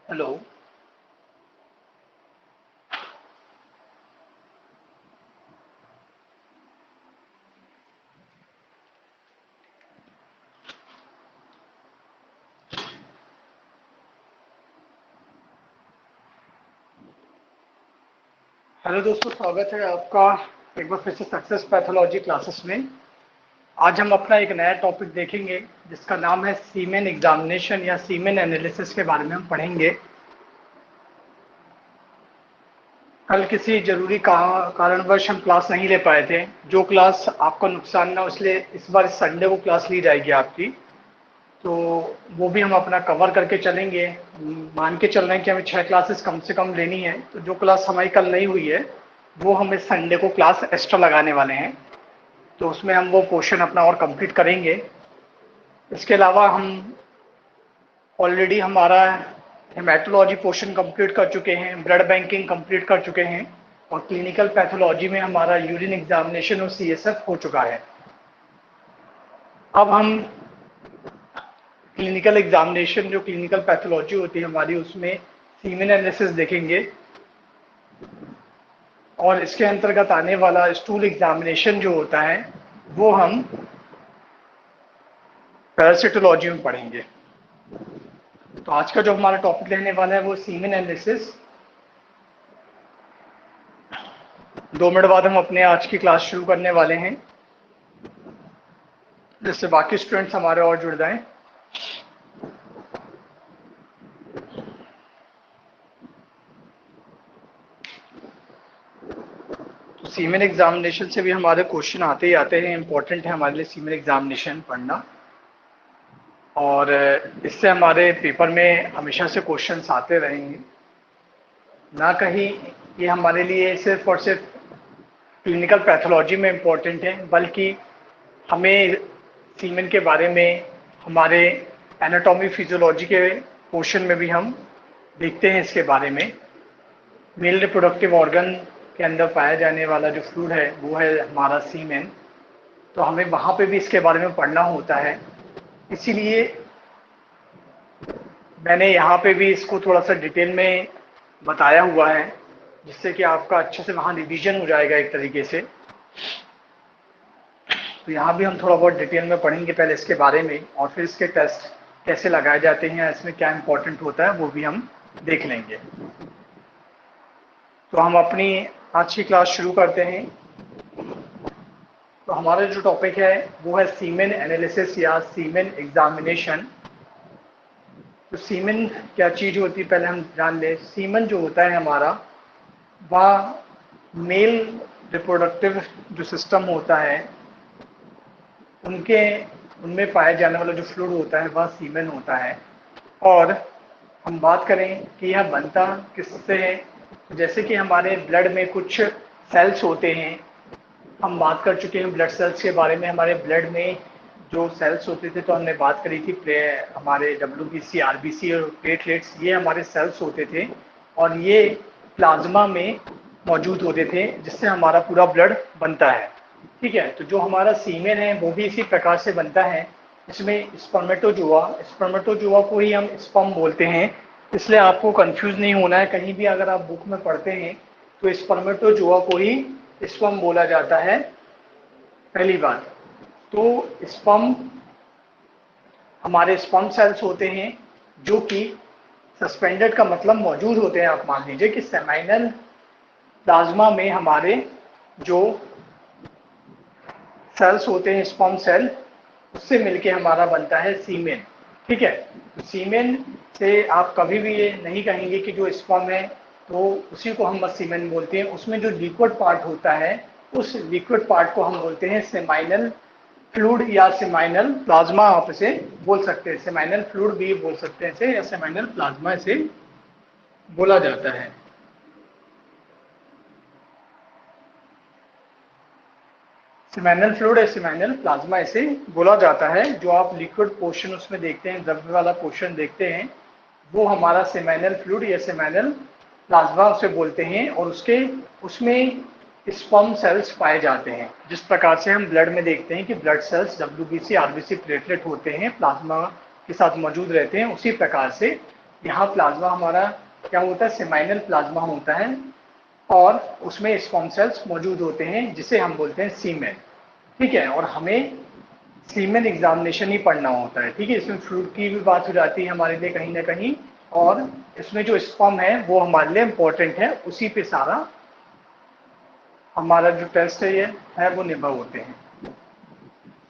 Hello. Hello दोस्तों, स्वागत है आपका एक बार फिर से सक्सेस पैथोलॉजी क्लासेस में। आज हम अपना एक नया टॉपिक देखेंगे जिसका नाम है सीमेन एग्जामिनेशन या सीमेन एनालिसिस के बारे में हम पढ़ेंगे। कल किसी जरूरी कारणवश हम क्लास नहीं ले पाए थे। जो क्लास आपका नुकसान ना हो, इसलिए इस बार इस संडे को क्लास ली जाएगी आपकी। तो वो भी हम अपना कवर करके चलेंगे। मान के चल रहे हैं कि हमें 6 क्लासेस कम से कम लेनी है, तो जो क्लास हमारी कल नहीं हुई है वो हम इस संडे को क्लास एक्स्ट्रा लगाने वाले हैं। तो उसमें हम वो पोर्शन अपना और कंप्लीट करेंगे। इसके अलावा हम ऑलरेडी हमारा हेमेटोलॉजी पोर्शन कंप्लीट कर चुके हैं, ब्लड बैंकिंग कंप्लीट कर चुके हैं, और क्लिनिकल पैथोलॉजी में हमारा यूरिन एग्जामिनेशन और सीएसएफ हो चुका है। अब हम क्लिनिकल एग्जामिनेशन, जो क्लिनिकल पैथोलॉजी होती है हमारी, उसमें सीमेन एनालिसिस देखेंगे, और इसके अंतर्गत आने वाला स्टूल एग्जामिनेशन जो होता है वो हम पैरासिटोलॉजी में पढ़ेंगे। तो आज का जो हमारा टॉपिक रहने वाला है वो सीमेन एनालिसिस। 2 मिनट बाद हम अपने आज की क्लास शुरू करने वाले हैं, जिससे बाकी स्टूडेंट्स हमारे और जुड़ जाएं। तो सीमेन एग्जामिनेशन से भी हमारे क्वेश्चन आते ही आते हैं। इंपॉर्टेंट है हमारे लिए सीमेन एग्जामिनेशन पढ़ना, और इससे हमारे पेपर में हमेशा से क्वेश्चंस आते रहेंगे। ना कहीं ये हमारे लिए सिर्फ और सिर्फ क्लिनिकल पैथोलॉजी में इम्पोर्टेंट है, बल्कि हमें सीमेन के बारे में हमारे एनाटॉमी फिजियोलॉजी के पोर्शन में भी हम देखते हैं इसके बारे में। मेल रिप्रोडक्टिव ऑर्गन के अंदर पाया जाने वाला जो फ्लूइड है वो है हमारा सीमेन। तो हमें वहाँ पे भी इसके बारे में पढ़ना होता है। इसीलिए मैंने यहाँ पे भी इसको थोड़ा सा डिटेल में बताया हुआ है, जिससे कि आपका अच्छे से वहाँ रिवीजन हो जाएगा एक तरीके से। तो यहाँ भी हम थोड़ा बहुत डिटेल में पढ़ेंगे पहले इसके बारे में, और फिर इसके टेस्ट कैसे लगाए जाते हैं, इसमें क्या इंपॉर्टेंट होता है वो भी हम देख लेंगे। तो हम अपनी आज की क्लास शुरू करते हैं। तो हमारा जो टॉपिक है वो है सीमेन एनालिसिस या सीमेन एग्जामिनेशन। तो सीमेन क्या चीज होती है पहले हम जान लें। सीमेन जो होता है हमारा, वह मेल रिप्रोडक्टिव जो सिस्टम होता है उनमें पाया जाने वाला जो फ्लूइड होता है वह सीमेन होता है। और हम बात करें कि यह बनता किससे है, जैसे कि हमारे ब्लड में कुछ सेल्स होते हैं। हम बात कर चुके हैं ब्लड सेल्स के बारे में। हमारे ब्लड में जो सेल्स होते थे तो हमने बात करी थी, हमारे WBC, RBC और प्लेटलेट्स, ये हमारे सेल्स होते थे, और ये प्लाज्मा में मौजूद होते थे, जिससे हमारा पूरा ब्लड बनता है। ठीक है, तो जो हमारा सीमेन है वो भी इसी प्रकार से बनता है। इसमें स्पर्मेटोजोआ को ही हम स्पर्म बोलते हैं, इसलिए आपको कंफ्यूज नहीं होना है। कहीं भी अगर आप बुक में पढ़ते हैं तो स्पर्मेटोजोआ को ही स्पर्म बोला जाता है, पहली बात। तो स्पर्म, हमारे स्पर्म सेल्स होते हैं जो कि सस्पेंडेड का मतलब मौजूद होते हैं। आप मान लीजिए कि सेमाइनल प्लाज्मा में हमारे जो सेल्स होते हैं, स्पर्म सेल, उससे मिलके हमारा बनता है सीमेन। ठीक है, तो सीमेन से आप कभी भी ये नहीं कहेंगे कि जो स्पर्म है तो उसी को हम बस सीमेन बोलते हैं। उसमें जो लिक्विड पार्ट होता है उस लिक्विड पार्ट को हम बोलते हैं सेमाइनल फ्लूइड या सेमाइनल प्लाज्मा। आप इसे बोल सकते हैं, सेमाइनल फ्लूइड भी बोल सकते हैं इसे, या सेमाइनल प्लाज्मा इसे बोला जाता है। सेमाइनल फ्लूइड या सेमाइनल प्लाज्मा इसे बोला जाता है। जो आप लिक्विड पोर्शन उसमें देखते हैं, द्रव्य वाला पोर्शन देखते हैं, वो हमारा सेमाइनल फ्लूइड या सेमाइनल प्लाज्मा उसे बोलते हैं। और उसमें स्पर्म सेल्स पाए जाते हैं। जिस प्रकार से हम ब्लड में देखते हैं कि blood cells WBC, RBC, platelet होते हैं, प्लाज्मा के साथ मौजूद रहते हैं, उसी प्रकार से यहाँ प्लाज्मा हमारा क्या होता है, सेमाइनल प्लाज्मा होता है और उसमें स्पर्म सेल्स मौजूद होते हैं जिसे हम बोलते हैं सीमेन। ठीक है, और हमें सीमेन एग्जामिनेशन ही पढ़ना होता है। ठीक है, इसमें फ्लूइड की भी बात हो जाती है हमारे लिए कहीं ना कहीं, और इसमें जो स्पर्म है वो हमारे लिए इम्पोर्टेंट है, उसी पे सारा हमारा जो टेस्ट है ये है वो निर्भर होते हैं।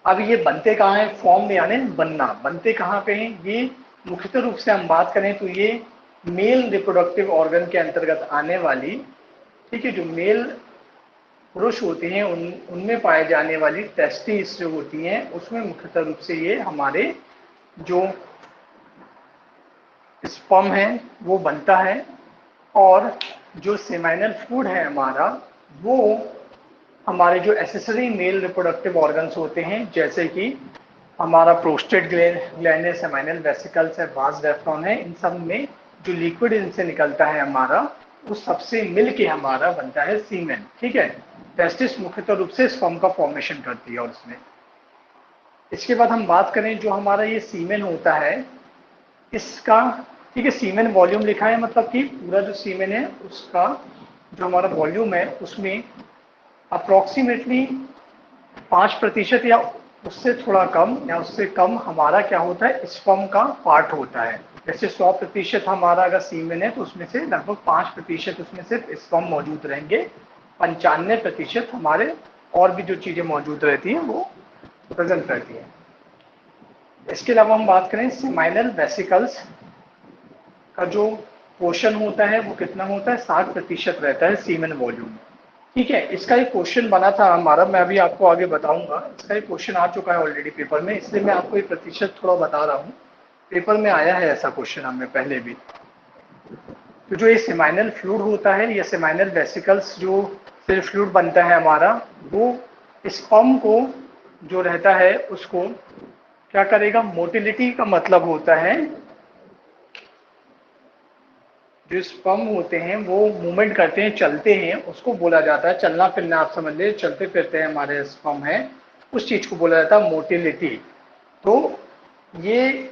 अब ये बनते कहाँ हैं, फॉर्म में यानी बनना, बनते कहाँ पे हैं ये, मुख्यतः रूप से हम बात करें तो ये मेल रिप्रोडक्टिव ऑर्गन के अंतर्गत आने वाली, ठीक है, जो मेल पुरुष होते हैं उनमें पाए जाने वाली टेस्टिस जो होती हैं उसमें मुख्यतः रूप से ये हमारे जो स्पर्म है वो बनता है। और जो सेमाइनल फ्लूइड है हमारा, वो हमारे जो एसेसरी मेल रिप्रोडक्टिव ऑर्गन्स होते हैं जैसे कि हमारा प्रोस्टेट ग्लैंड है, सेमाइनल वेसिकल्स है, वास डेफ्रॉन है, इन सब में जो लिक्विड इनसे निकलता है हमारा, उस सबसे मिल के हमारा बनता है सीमेन। ठीक है, टेस्टिस मुख्यतः रूप से स्पर्म का फॉर्मेशन करती है और उसमें, इसके बाद हम बात करें जो हमारा ये सीमेन होता है इसका, ठीक है, सीमेन वॉल्यूम लिखा है, मतलब कि पूरा जो सीमेन है उसका जो हमारा वॉल्यूम है उसमें अप्रोक्सीमेटली 5% या उससे थोड़ा कम या उससे कम हमारा क्या होता है, स्पर्म का पार्ट होता है। जैसे 100% हमारा अगर सीमेन है तो उसमें से लगभग 5% उसमें सिर्फ स्पर्म मौजूद रहेंगे, 95% हमारे और भी जो चीजें मौजूद रहती हैं वो प्रेजेंट रहती है। इसके अलावा हम बात करें सेमाइनल वेसिकल्स का जो पोर्शन होता है वो कितना होता है, 60% रहता है सीमेन वॉल्यूम। ठीक है, इसका एक क्वेश्चन बना था हमारा, मैं अभी आपको आगे बताऊंगा, इसका एक क्वेश्चन आ चुका है ऑलरेडी पेपर में, इसलिए मैं आपको ये प्रतिशत थोड़ा बता रहा हूँ, पेपर में आया है ऐसा क्वेश्चन हमें पहले भी। तो जो ये सेमाइनल फ्लूइड होता है या सेमाइनल वेसिकल्स जो फिर फ्लूइड बनता है हमारा, वो स्पर्म को जो रहता है उसको क्या करेगा, मोटिलिटी का मतलब होता है जो स्पर्म होते हैं वो मूवमेंट करते हैं, चलते हैं, उसको बोला जाता है चलना फिरना, आप समझ लीजिए चलते फिरते हैं हमारे स्पर्म है, उस चीज को बोला जाता है मोटिलिटी। तो ये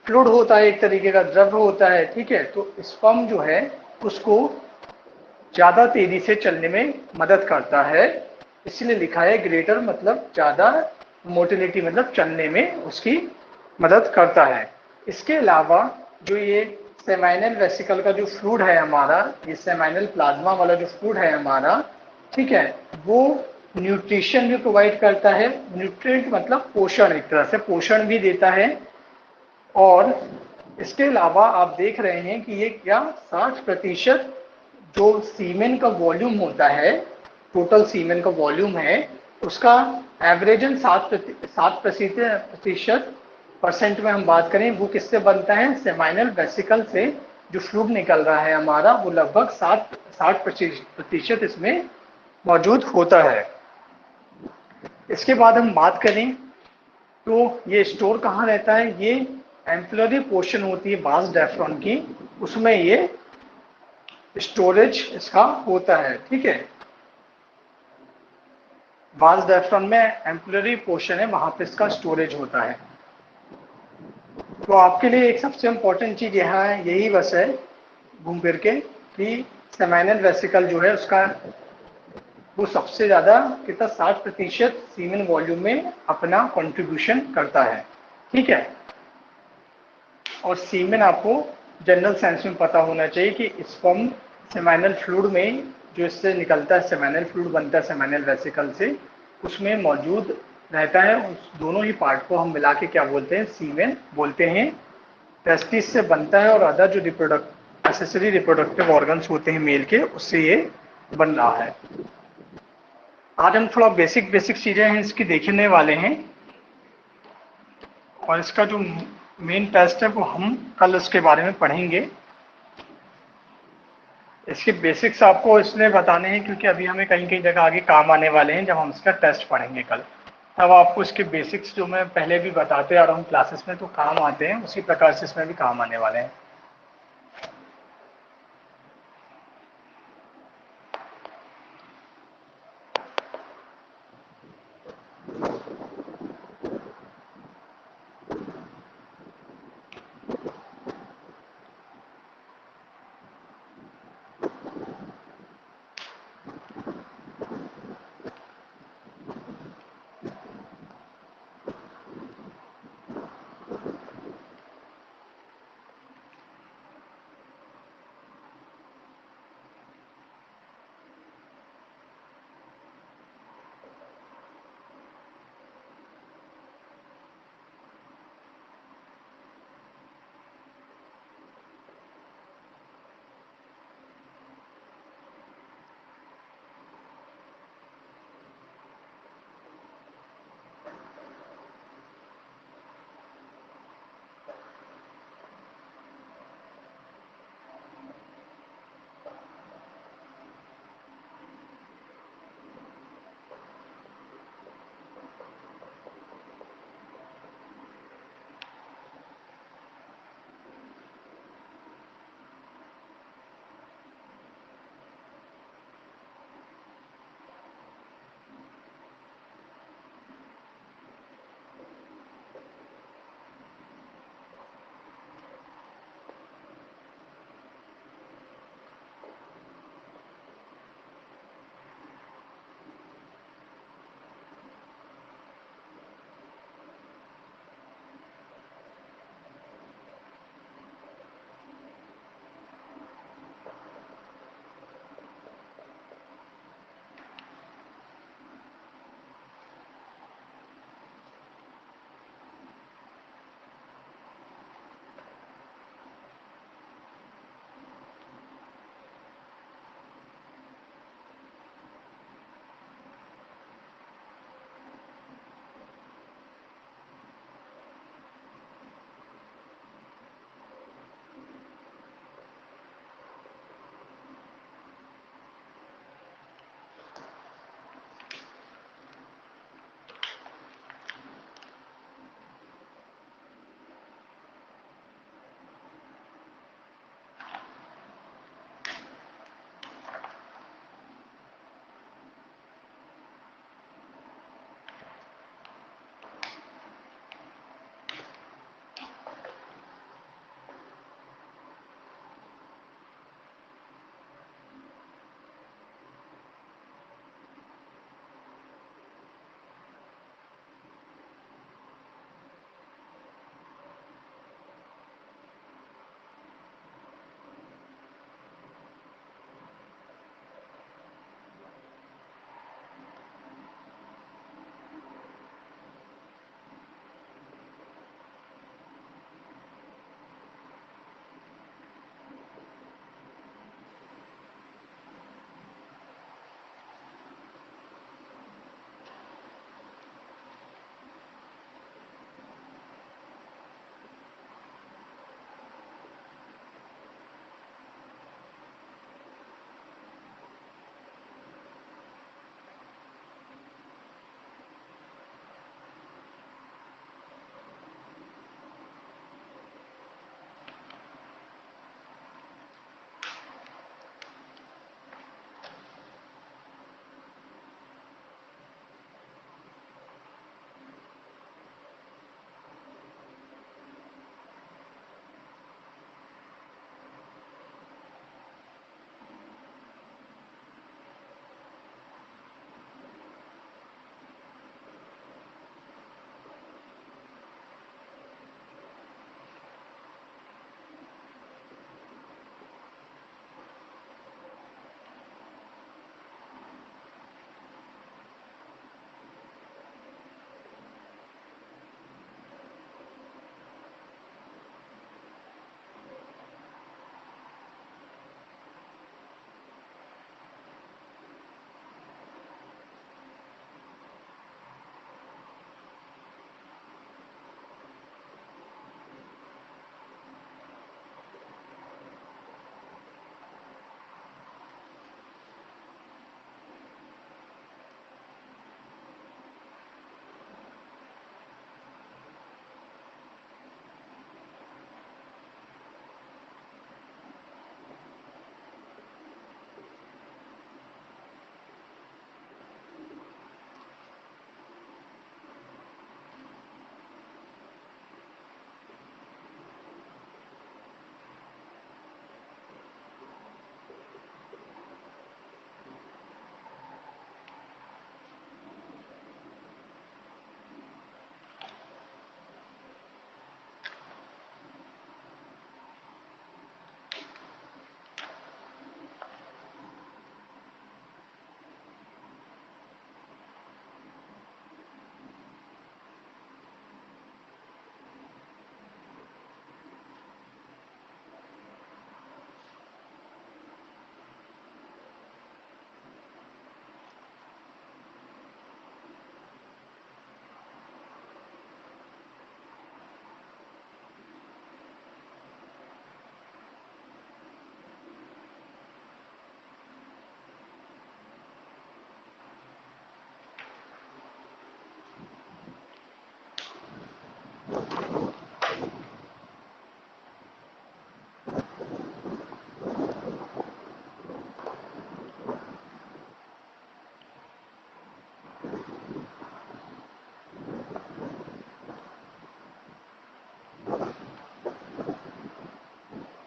फ्लूइड होता है, एक तरीके का द्रव्य होता है। ठीक है, तो स्पर्म जो है उसको ज्यादा तेजी से चलने में मदद करता है, इसलिए लिखा है ग्रेटर, मतलब ज्यादा, मोटिलिटी मतलब चलने में उसकी मदद करता है। इसके अलावा जो ये सेमाइनल वेसिकल का जो फ्लूइड है हमारा, ये सेमाइनल प्लाज्मा वाला जो फ्लूइड है हमारा, ठीक है, वो न्यूट्रिशन भी प्रोवाइड करता है, न्यूट्रिएंट मतलब पोषण, एक तरह से पोषण भी देता है। और इसके अलावा आप देख रहे हैं कि ये क्या 60% जो सीमेन का वॉल्यूम होता है, टोटल सीमेन का वॉल्यूम है, उसका एवरेजन 7% परसेंट में हम बात करें वो किससे बनता है, सेमाइनल वेसिकल से जो फ्लूइड निकल रहा है हमारा वो लगभग 60% इसमें मौजूद होता है। इसके बाद हम बात करें तो ये स्टोर कहाँ रहता है, ये एम्पलरी पोर्शन होती है बास डेफ्रॉन की, उसमें ये स्टोरेज इसका होता है। ठीक है, बास डेफ्रॉन में एम्पलरी पोर्शन है, वहां पे इसका स्टोरेज होता है। तो आपके लिए एक सबसे इम्पोर्टेंट चीज यहाँ है, यही बस है घूम फिर के, कि सेमाइनल वेसिकल जो है उसका वो सबसे ज्यादा कितना 60% सीमेन वॉल्यूम में अपना कंट्रीब्यूशन करता है। ठीक है, और सीमेन आपको जनरल सेंस में पता होना चाहिए कि स्पर्म सेमाइनल फ्लूइड में जो इससे निकलता है, सेमाइनल फ्लूइड बनता है सेमाइनल वेसिकल से, उसमें मौजूद रहता है, उस दोनों ही पार्ट को हम मिला के क्या बोलते हैं, सीमेन बोलते हैं। टेस्टिस से बनता है और अदर जो एसेसरी रिप्रोडक्टिव ऑर्गन्स होते हैं मेल के, उससे ये बन रहा है। आज हम थोड़ा बेसिक बेसिक चीजें हैं इसकी देखने वाले हैं, और इसका जो मेन टेस्ट है वो हम कल उसके बारे में पढ़ेंगे। इसके बेसिक्स आपको इसलिए बताने हैं क्योंकि अभी हमें कहीं कहीं जगह आगे काम आने वाले हैं, जब हम इसका टेस्ट पढ़ेंगे कल, तब आपको इसके बेसिक्स जो मैं पहले भी बताते आ रहा हूँ क्लासेस में तो काम आते हैं, उसी प्रकार से इसमें भी काम आने वाले हैं।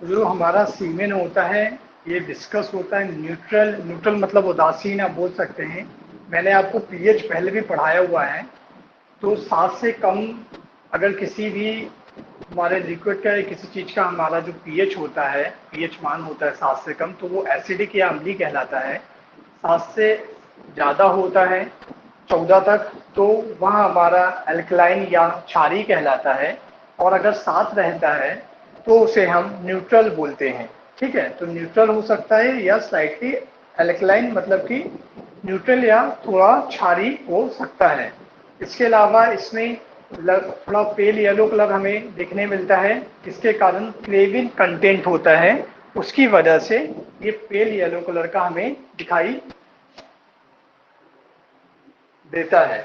जो हमारा सीमेन होता है ये विस्कस होता है, न्यूट्रल, न्यूट्रल मतलब उदासीन आप बोल सकते हैं। मैंने आपको पीएच पहले भी पढ़ाया हुआ है। तो 7 से कम अगर किसी भी हमारे लिक्विड का या किसी चीज़ का हमारा जो पीएच होता है, पीएच मान होता है 7 से कम, तो वो एसिडिक या अम्लीय कहलाता है। 7 से ज़्यादा होता है 14 तक, तो वह हमारा अल्कलाइन या क्षारीय कहलाता है। और अगर 7 रहता है तो उसे हम न्यूट्रल बोलते हैं। ठीक है, तो न्यूट्रल हो सकता है या स्लाइटली अल्कलाइन, मतलब कि न्यूट्रल या थोड़ा क्षारीय हो सकता है। इसके अलावा इसमें थोड़ा पेल येलो कलर हमें देखने मिलता है, इसके कारण फ्लेविन कंटेंट होता है, उसकी वजह से ये पेल येलो कलर का हमें दिखाई देता है।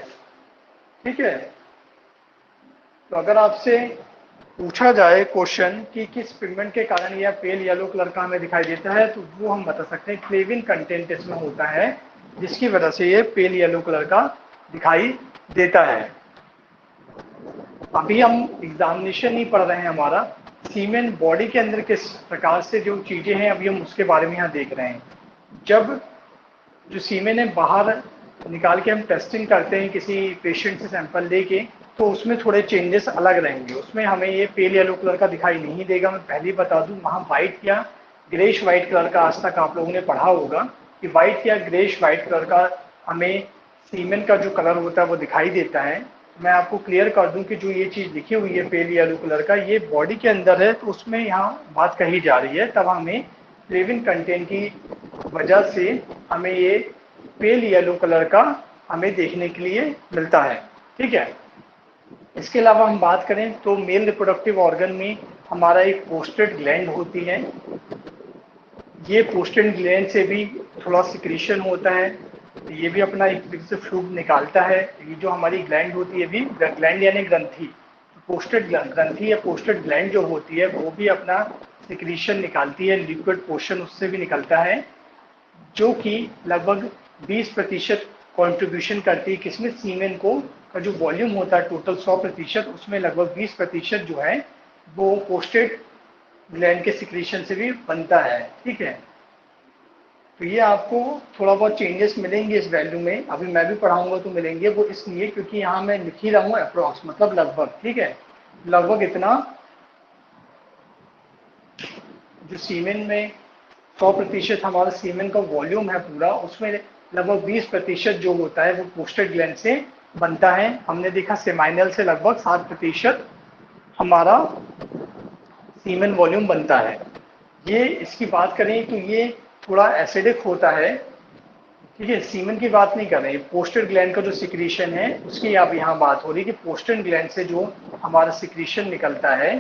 ठीक है, तो अगर आपसे पूछा जाए क्वेश्चन कि किस पिगमेंट के कारण यह पेल येलो कलर का हमें दिखाई देता है, तो वो हम बता सकते हैं फ्लेविन कंटेंट इसमें होता है, जिसकी वजह से ये पेल येलो कलर का दिखाई देता है। अभी हम एग्जामिनेशन नहीं पढ़ रहे हैं, हमारा सीमेन बॉडी के अंदर किस प्रकार से जो चीजें हैं अभी हम उसके बारे में यहाँ देख रहे हैं। जब जो सीमेन है बाहर निकाल के हम टेस्टिंग करते हैं किसी पेशेंट से सैंपल लेके, तो उसमें थोड़े चेंजेस अलग रहेंगे, उसमें हमें ये पेल येलो कलर का दिखाई नहीं देगा। मैं पहले ही बता दूं, वहाँ व्हाइट या ग्रेश व्हाइट कलर का आज तक आप लोगों ने पढ़ा होगा कि व्हाइट या ग्रेश व्हाइट कलर का हमें सीमेन का जो कलर होता है वो दिखाई देता है। मैं आपको क्लियर कर दूं कि जो ये चीज़ लिखी हुई है पेल येलो कलर का, ये बॉडी के अंदर है, तो उसमें यहाँ बात कही जा रही है, तब हमें फ्लेविन कंटेंट की वजह से हमें ये पेल येलो कलर का हमें देखने के लिए मिलता है। ठीक है, इसके अलावा हम बात करें तो मेल रिप्रोडक्टिव ऑर्गन में हमारा एक पोस्टेड ग्लैंड होती है। ये पोस्टेड ग्लैंड से भी थोड़ा सिक्रीशन होता है, ये भी अपना एक फ्लूइड निकालता है। ये जो हमारी ग्लैंड होती है भी, ग्लैंड यानी ग्रंथि, पोस्टेड ग्रंथि या पोस्टेड ग्लैंड जो होती है वो भी अपना सिक्रीशन निकालती है, लिक्विड पोर्शन उससे भी निकलता है, जो कि लगभग 20% कॉन्ट्रीब्यूशन करती है किसमें, सीमेन को का जो वॉल्यूम होता है टोटल 100%, उसमें लगभग 20% जो है वो पोस्टेड ग्लैंड के सिक्रीशन से भी बनता है। ठीक है, तो ये आपको थोड़ा बहुत चेंजेस मिलेंगे इस वैल्यू में, अभी मैं भी पढ़ाऊंगा तो मिलेंगे, वो इसलिए क्योंकि यहाँ मैं लिख ही रहा हूँ अप्रोक्स, मतलब लगभग। ठीक है, लगभग इतना जो सीमेन में 100% हमारा सीमेन का वॉल्यूम है पूरा, उसमें लगभग 20% जो होता है वो पोस्टेड ग्लैंड से बनता है। हमने देखा सेमाइनल से लगभग 7% हमारा सीमेन वॉल्यूम बनता है। ये इसकी बात करें तो ये थोड़ा एसिडिक होता है। ठीक है, सीमेन की बात नहीं कर रहे, पोस्टेड ग्लैंड का जो सिक्रीशन है उसकी अब यहाँ बात हो रही है कि पोस्टेड ग्लैंड से जो हमारा सिक्रीशन निकलता है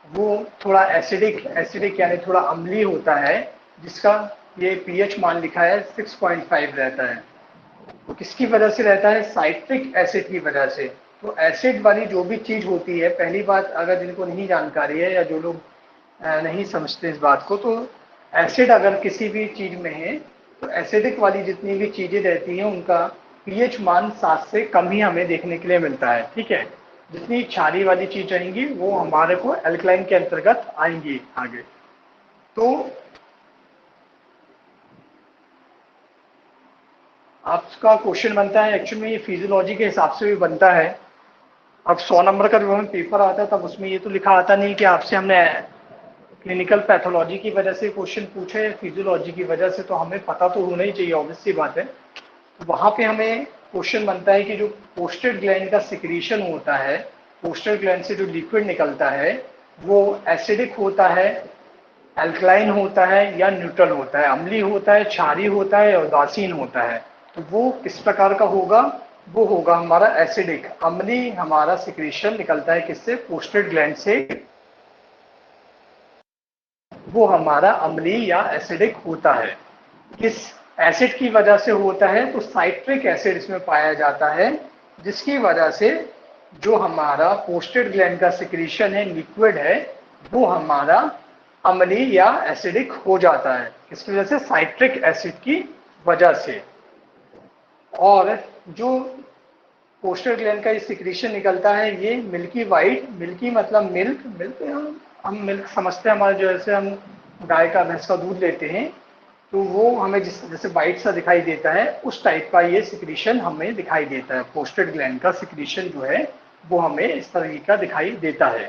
वो थोड़ा एसिडिक, एसिडिक यानी थोड़ा अम्लीय होता है, जिसका ये पीएच मान लिखा है 6.5 रहता है। तो किसकी वजह से रहता है, साइट्रिक एसिड की वजह से। तो एसिड वाली जो भी चीज होती है, पहली बात अगर जिनको नहीं जानकारी है या जो लोग नहीं समझते इस बात को, तो एसिड अगर किसी भी चीज में है तो एसिडिक वाली जितनी भी चीजें रहती हैं उनका पीएच मान 7 से कम ही हमें देखने के लिए मिलता है। ठीक है, जितनी क्षारीय वाली चीज रहेंगी वो हमारे को एल्कलाइन के अंतर्गत आएंगी आगे। तो आपका क्वेश्चन बनता है, एक्चुअली में ये फिजियोलॉजी के हिसाब से भी बनता है। अब 100 नंबर का जब हमें पेपर आता है तब उसमें ये तो लिखा आता नहीं कि आपसे हमने क्लिनिकल पैथोलॉजी की वजह से क्वेश्चन पूछे, फिजियोलॉजी की वजह से, तो हमें पता तो होना ही चाहिए, ऑब्वियस सी बात है। तो वहाँ पे हमें क्वेश्चन बनता है कि जो पोस्टेड ग्लैंड का सिक्रीशन होता है, पोस्टेड ग्लैंड से जो लिक्विड निकलता है वो एसिडिक होता है, अल्कलाइन होता है या न्यूट्रल होता है, अम्लीय होता है, क्षारीय होता है और उदासीन होता है। तो वो किस प्रकार का होगा, वो होगा हमारा एसिडिक, अम्लीय हमारा सिक्रीशन निकलता है किससे, पोस्टेड ग्लैंड से, वो हमारा अम्लीय या एसिडिक होता है। किस एसिड की वजह से होता है, तो साइट्रिक एसिड इसमें पाया जाता है, जिसकी वजह से जो हमारा पोस्टेड ग्लैंड का सिक्रीशन है, लिक्विड है, वो हमारा अम्लीय या एसिडिक हो जाता है। किसकी वजह से, साइट्रिक एसिड की वजह से। और जो पोस्टेड ग्लैंड का ये सिक्रीशन निकलता है ये मिल्की वाइट, मिल्की मतलब मिल्क, मिल्क हम मिल्क समझते हैं, हमारे जैसे हम गाय का भैंस का दूध लेते हैं तो वो हमें जैसे वाइट सा दिखाई देता है, उस टाइप का ये सिक्रीशन हमें दिखाई देता है। पोस्टेड ग्लैंड का सिक्रीशन जो है वो हमें इस तरीके का दिखाई देता है।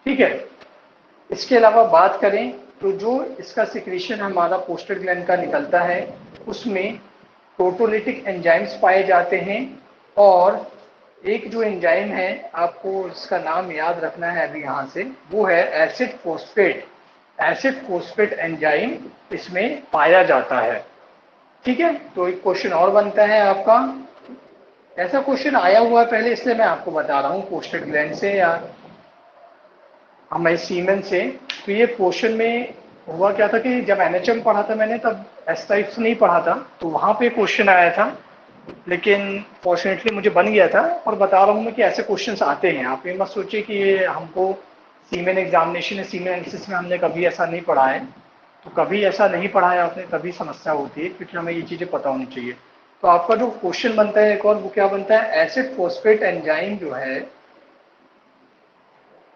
ठीक है, इसके अलावा बात करें तो जो इसका सिक्रीशन हमारा पोस्टेड ग्लैंड का निकलता है उसमें प्रोटोलिटिक एंजाइम्स पाए जाते हैं, और एक जो एंजाइम है आपको इसका नाम याद रखना है अभी यहाँ से, वो है acid phosphate. Acid phosphate enzyme इसमें पाया जाता है। ठीक है, तो एक क्वेश्चन और बनता है आपका, ऐसा क्वेश्चन आया हुआ है पहले इसलिए मैं आपको बता रहा हूँ पोस्टेड ग्लैंड से या हमारे सीमेन से। तो ये पोर्शन में हुआ क्या था कि जब एनएचएम पढ़ा था मैंने तब एस टाइप्स नहीं पढ़ा था, तो वहाँ पे क्वेश्चन आया था, लेकिन फॉर्चुनेटली मुझे बन गया था। और बता रहा हूँ मैं कि ऐसे क्वेश्चंस आते हैं, आप ये मत सोचिए कि ये हमको सीमेन एग्जामिनेशन या सीमेन एनालिसिस में हमने कभी ऐसा नहीं पढ़ा है। तो कभी ऐसा नहीं पढ़ा है आपने तभी समस्या होती है, क्योंकि हमें ये चीज़ें पता होनी चाहिए। तो आपका जो क्वेश्चन बनता है एक और, वो क्या बनता है, एसिड फोस्फेट एंजाइम जो है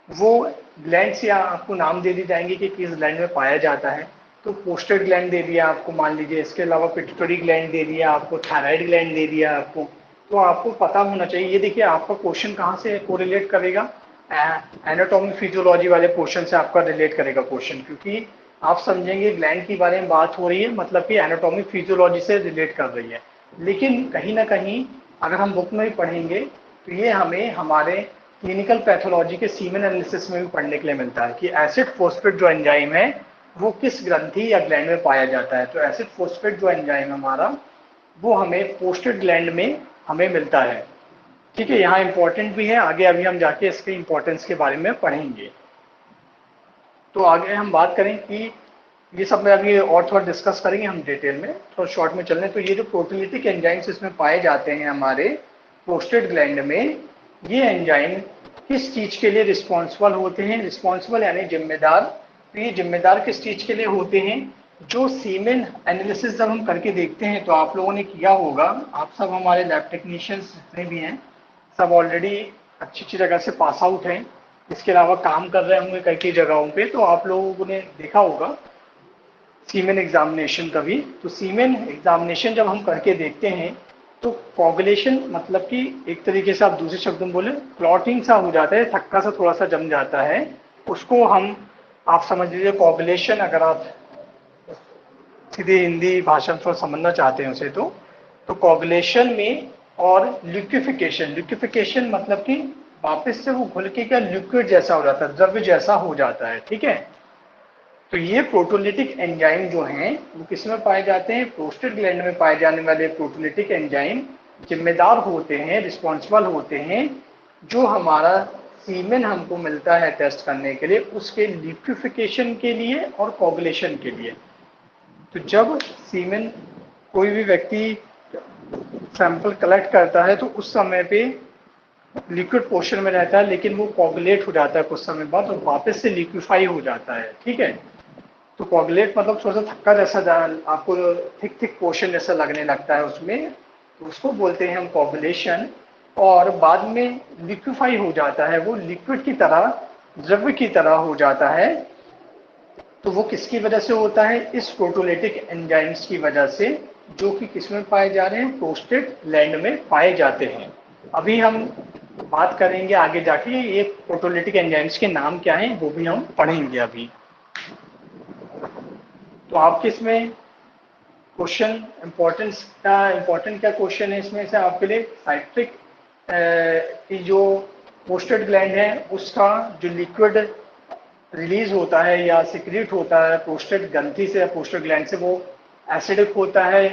वो ग्लैंड से आपको नाम दे दी जाएंगे कि किस ग्लैंड में पाया जाता है। तो पोस्टेड ग्लैंड दे दिया आपको मान लीजिए, इसके अलावा पिट्यूटरी ग्लैंड दे दिया आपको, थायराइड ग्लैंड दे दिया आपको। तो आपको पता होना चाहिए। ये देखिए आपका क्वेश्चन कहाँ से कोरिलेट करेगा, एनाटॉमी फिजियोलॉजी वाले पोर्शन से आपका रिलेट करेगा क्वेश्चन, क्योंकि आप समझेंगे ग्लैंड के बारे में बात हो रही है, मतलब कि एनाटॉमी फिजियोलॉजी से रिलेट कर रही है। लेकिन कहीं ना कहीं अगर हम बुक में भी पढ़ेंगे तो ये हमें हमारे क्लिनिकल पैथोलॉजी के सीमेन एनालिसिस में भी पढ़ने के लिए मिलता है कि एसिड फोस्फेट जो एंजाइम है वो किस ग्रंथि या ग्लैंड में पाया जाता है। तो एसिड फोस्फेट जो एंजाइम है हमारा, वो हमें पोस्टेड ग्लैंड में हमें मिलता है। ठीक है, यहाँ इंपॉर्टेंट भी है, आगे अभी हम जाके इसके इंपॉर्टेंस के बारे में पढ़ेंगे। तो आगे हम बात करें कि ये सब में अभी और थोड़ा डिस्कस करेंगे हम डिटेल में, थोड़ा शॉर्ट में चलने। तो ये जो प्रोटीलिटिक एंजाइम्स इसमें पाए जाते हैं हमारे पोस्टेड ग्लैंड में, ये एंजाइम किस चीज के लिए रिस्पॉन्सिबल होते हैं, रिस्पॉन्सिबल यानी जिम्मेदार। तो ये जिम्मेदार किस चीज के लिए होते हैं, जो सीमेन एनालिसिस जब हम करके देखते हैं, तो आप लोगों ने किया होगा, आप सब हमारे लैब टेक्नीशियंस जितने भी हैं सब ऑलरेडी अच्छी अच्छी जगह से पास आउट हैं, इसके अलावा काम कर रहे होंगे कई कई जगहों पे। तो आप लोगों ने देखा होगा सीमेन एग्जामिनेशन का भी। तो सीमेन एग्जामिनेशन जब हम करके देखते हैं तो कोगुलेशन, मतलब कि एक तरीके से आप दूसरे शब्द में बोले क्लॉटिंग सा हो जाता है, थक्का सा थोड़ा सा जम जाता है, उसको हम आप समझ लीजिए कोगुलेशन। अगर आप सीधे हिंदी भाषा में थोड़ा समझना चाहते हैं उसे, तो कोगुलेशन में और लिक्विफिकेशन, लिक्विफिकेशन मतलब कि वापस से वो घुल के क्या लिक्विड जैसा हो जाता है, द्रव्य जैसा हो जाता है। ठीक है, तो ये प्रोटोलिटिक एंजाइम जो हैं वो किस में पाए जाते हैं, पोस्टेड ग्लैंड में पाए जाने वाले प्रोटोलिटिक एंजाइम जिम्मेदार होते हैं, रिस्पॉन्सिबल होते हैं, जो हमारा सीमेन हमको मिलता है टेस्ट करने के लिए, उसके लिक्विफिकेशन के लिए और कोगुलेशन के लिए। तो जब सीमेन कोई भी व्यक्ति सैंपल कलेक्ट करता है तो उस समय पे लिक्विड पोर्शन में रहता है, लेकिन वो कोगुलेट हो जाता है कुछ समय बाद और वापस से लिक्विफाई हो जाता है। ठीक है, तो कोगुलेट मतलब थोड़ा सा थक्का जैसा आपको थिक थिक पोर्शन जैसा लगने लगता है उसमें, तो उसको बोलते हैं हम कोगुलेशन। और बाद में लिक्विफाई हो जाता है, वो लिक्विड की तरह, द्रव्य की तरह हो जाता है। तो वो किसकी वजह से होता है, इस प्रोटोलिटिक एंजाइम्स की वजह से, जो कि किसमें पाए जा रहे हैं, पोस्टेड ग्लैंड में पाए जाते हैं। अभी हम बात करेंगे आगे जाके ये प्रोटोलिटिक एंजाइम्स के नाम क्या हैं, वो भी हम पढ़ेंगे अभी। तो आपके इसमें क्वेश्चन इम्पोर्टेंट क्या क्वेश्चन है इसमें से आपके लिए, साइट्रिक की जो पोस्टेड ग्लैंड है उसका जो लिक्विड रिलीज होता है या सिक्रीट होता है पोस्टेड ग्रंथि से या पोस्टेड ग्लैंड से, वो एसिडिक होता है,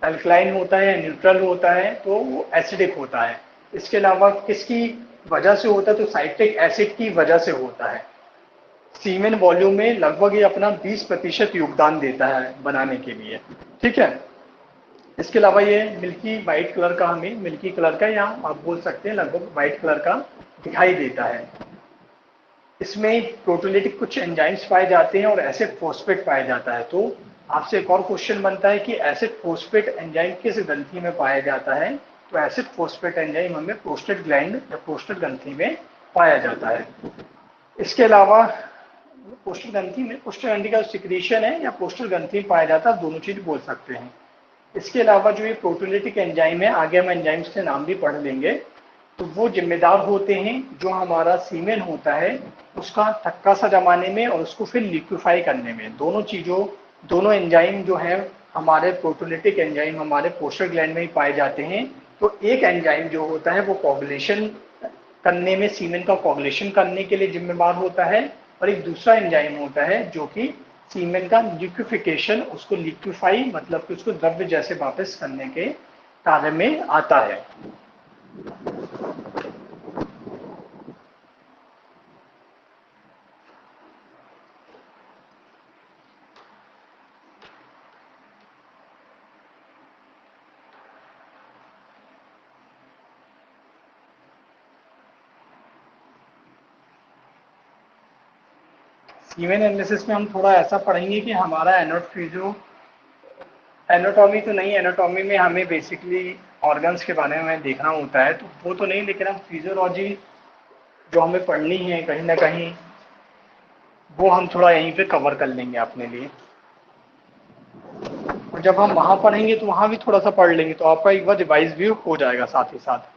अल्कलाइन होता है, न्यूट्रल होता है, तो वो एसिडिक होता है। इसके अलावा किसकी वजह से होता है, तो साइट्रिक एसिड की वजह से होता है। सीमेन वॉल्यूम में लगभग ये अपना 20% योगदान देता है बनाने के लिए। ठीक है, इसके अलावा ये मिल्की वाइट कलर का, हमें मिल्की कलर का या आप बोल सकते हैं लगभग वाइट कलर का दिखाई देता है। इसमें प्रोटोलिटिक कुछ एंजाइम्स पाए जाते हैं और एसिड फोस्फेट पाया जाता है। तो आपसे एक और क्वेश्चन बनता है कि एसिड फोस्फेट एंजाइम किस ग्रंथि में पाया जाता है, तो एसिड फोस्फेट एंजाइम हमें प्रोस्टेट ग्लैंड या प्रोस्टेट ग्रंथि में पाया जाता है। इसके अलावा कोष्ठल ग्रंथि में कोष्ठल ग्रंथि का सिक्रीशन है या कोष्ठल ग्रंथि में पाया जाता है, दोनों चीज बोल सकते हैं। इसके अलावा जो ये प्रोटीओलिटिक एंजाइम है, आगे हम एंजाइम्स के नाम भी पढ़ लेंगे, तो वो जिम्मेदार होते हैं जो हमारा सीमेन होता है उसका थक्का सा जमाने में और उसको फिर लिक्विफाई करने में। दोनों एंजाइम जो है हमारे प्रोटीओलिटिक एंजाइम हमारे पोस्टर ग्लैंड में ही पाए जाते हैं। तो एक एंजाइम जो होता है वो कोगुलेशन करने में, सीमेन का कोगुलेशन करने के लिए जिम्मेदार होता है, और एक दूसरा एंजाइम होता है जो कि सीमेन का लिक्विफिकेशन, उसको लिक्विफाई मतलब कि उसको द्रव्य जैसे वापस करने के कार्य में आता है। सीमेन एनालिसिस में हम थोड़ा ऐसा पढ़ेंगे कि हमारा एनाटॉमी तो नहीं, एनाटॉमी में हमें बेसिकली ऑर्गन्स के बारे में देखना होता है, तो वो तो नहीं, लेकिन हम फिजियोलॉजी जो हमें पढ़नी है कहीं ना कहीं वो हम थोड़ा यहीं पे कवर कर लेंगे अपने लिए। और जब हम वहां पढ़ेंगे तो वहां भी थोड़ा सा पढ़ लेंगे, तो आपका एक बार रिवाइज भी हो जाएगा साथ ही साथ।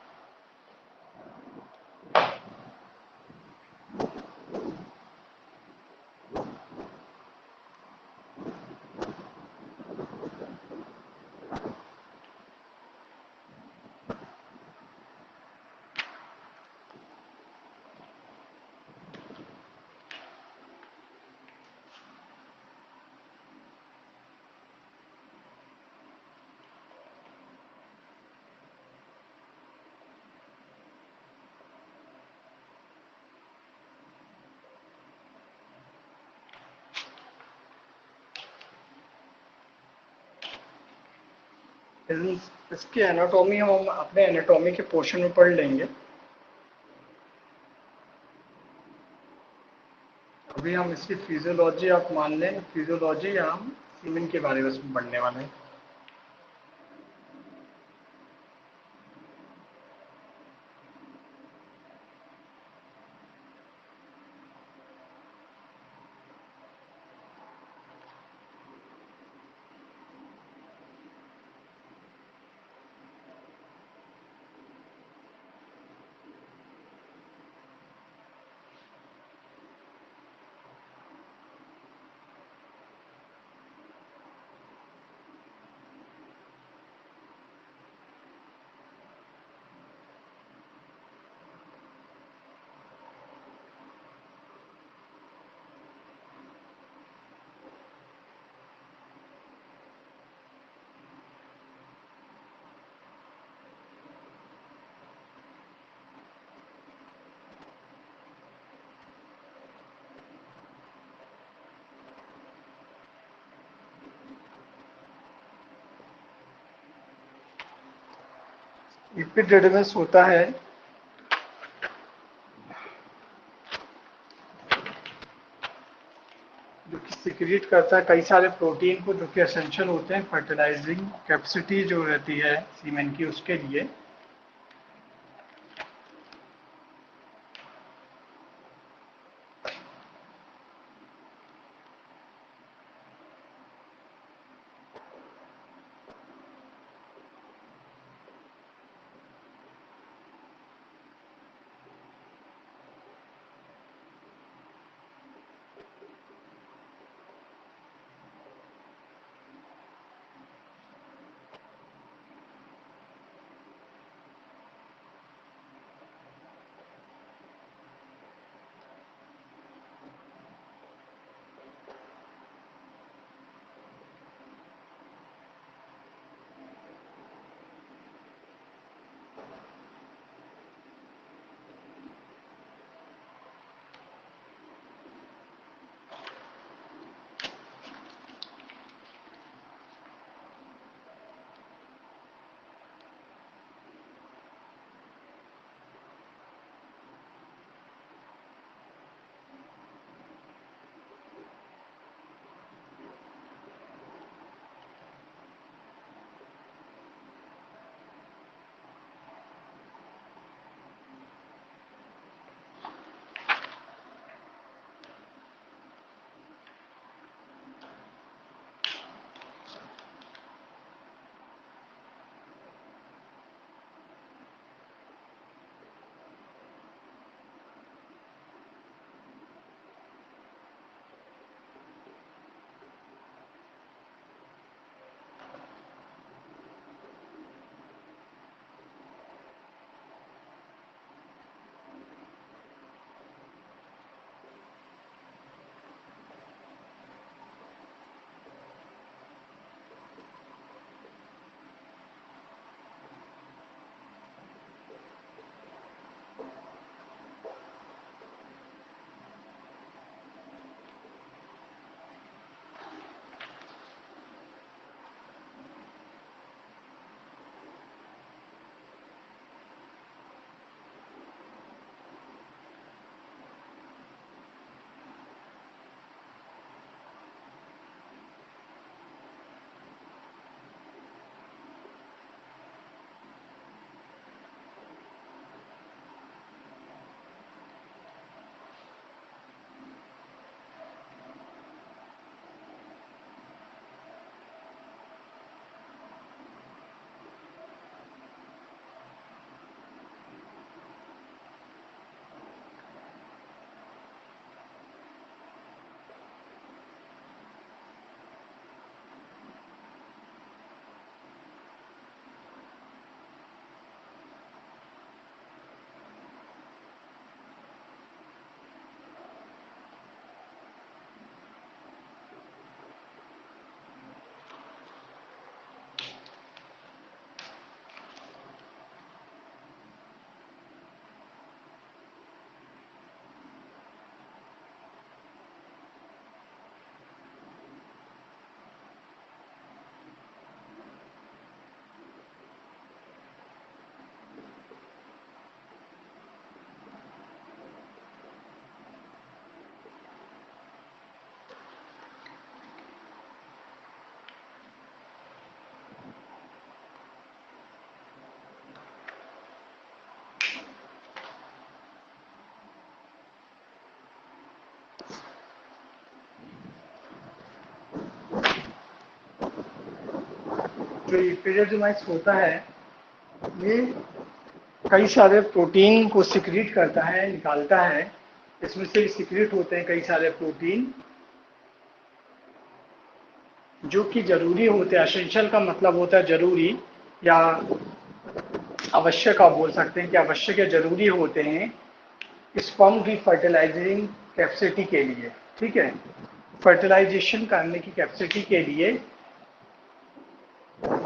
इसकी एनाटॉमी हम अपने एनाटॉमी के पोर्शन में पढ़ लेंगे। अभी हम इसकी फिजियोलॉजी आप मान लें, फिजियोलॉजी या हम सीमेन के बारे में इसमें पढ़ने वाले हैं। एपिडिडमिस होता है जो कि सिक्रीट करता है कई सारे प्रोटीन को, जो कि एसेंशियल होते हैं फर्टिलाइजिंग कैपेसिटी जो रहती है सीमेन की उसके लिए। जो एपिडर्मिस होता है ये कई सारे प्रोटीन को सिक्रीट करता है, निकालता है। इसमें से सिक्रीट होते हैं कई सारे प्रोटीन जो कि जरूरी होते हैं। एसेंशियल का मतलब होता है जरूरी या आवश्यक, आप बोल सकते हैं कि आवश्यक या जरूरी होते हैं स्पर्म की फर्टिलाइजिंग कैपेसिटी के लिए। ठीक है, फर्टिलाइजेशन करने की कैपेसिटी के लिए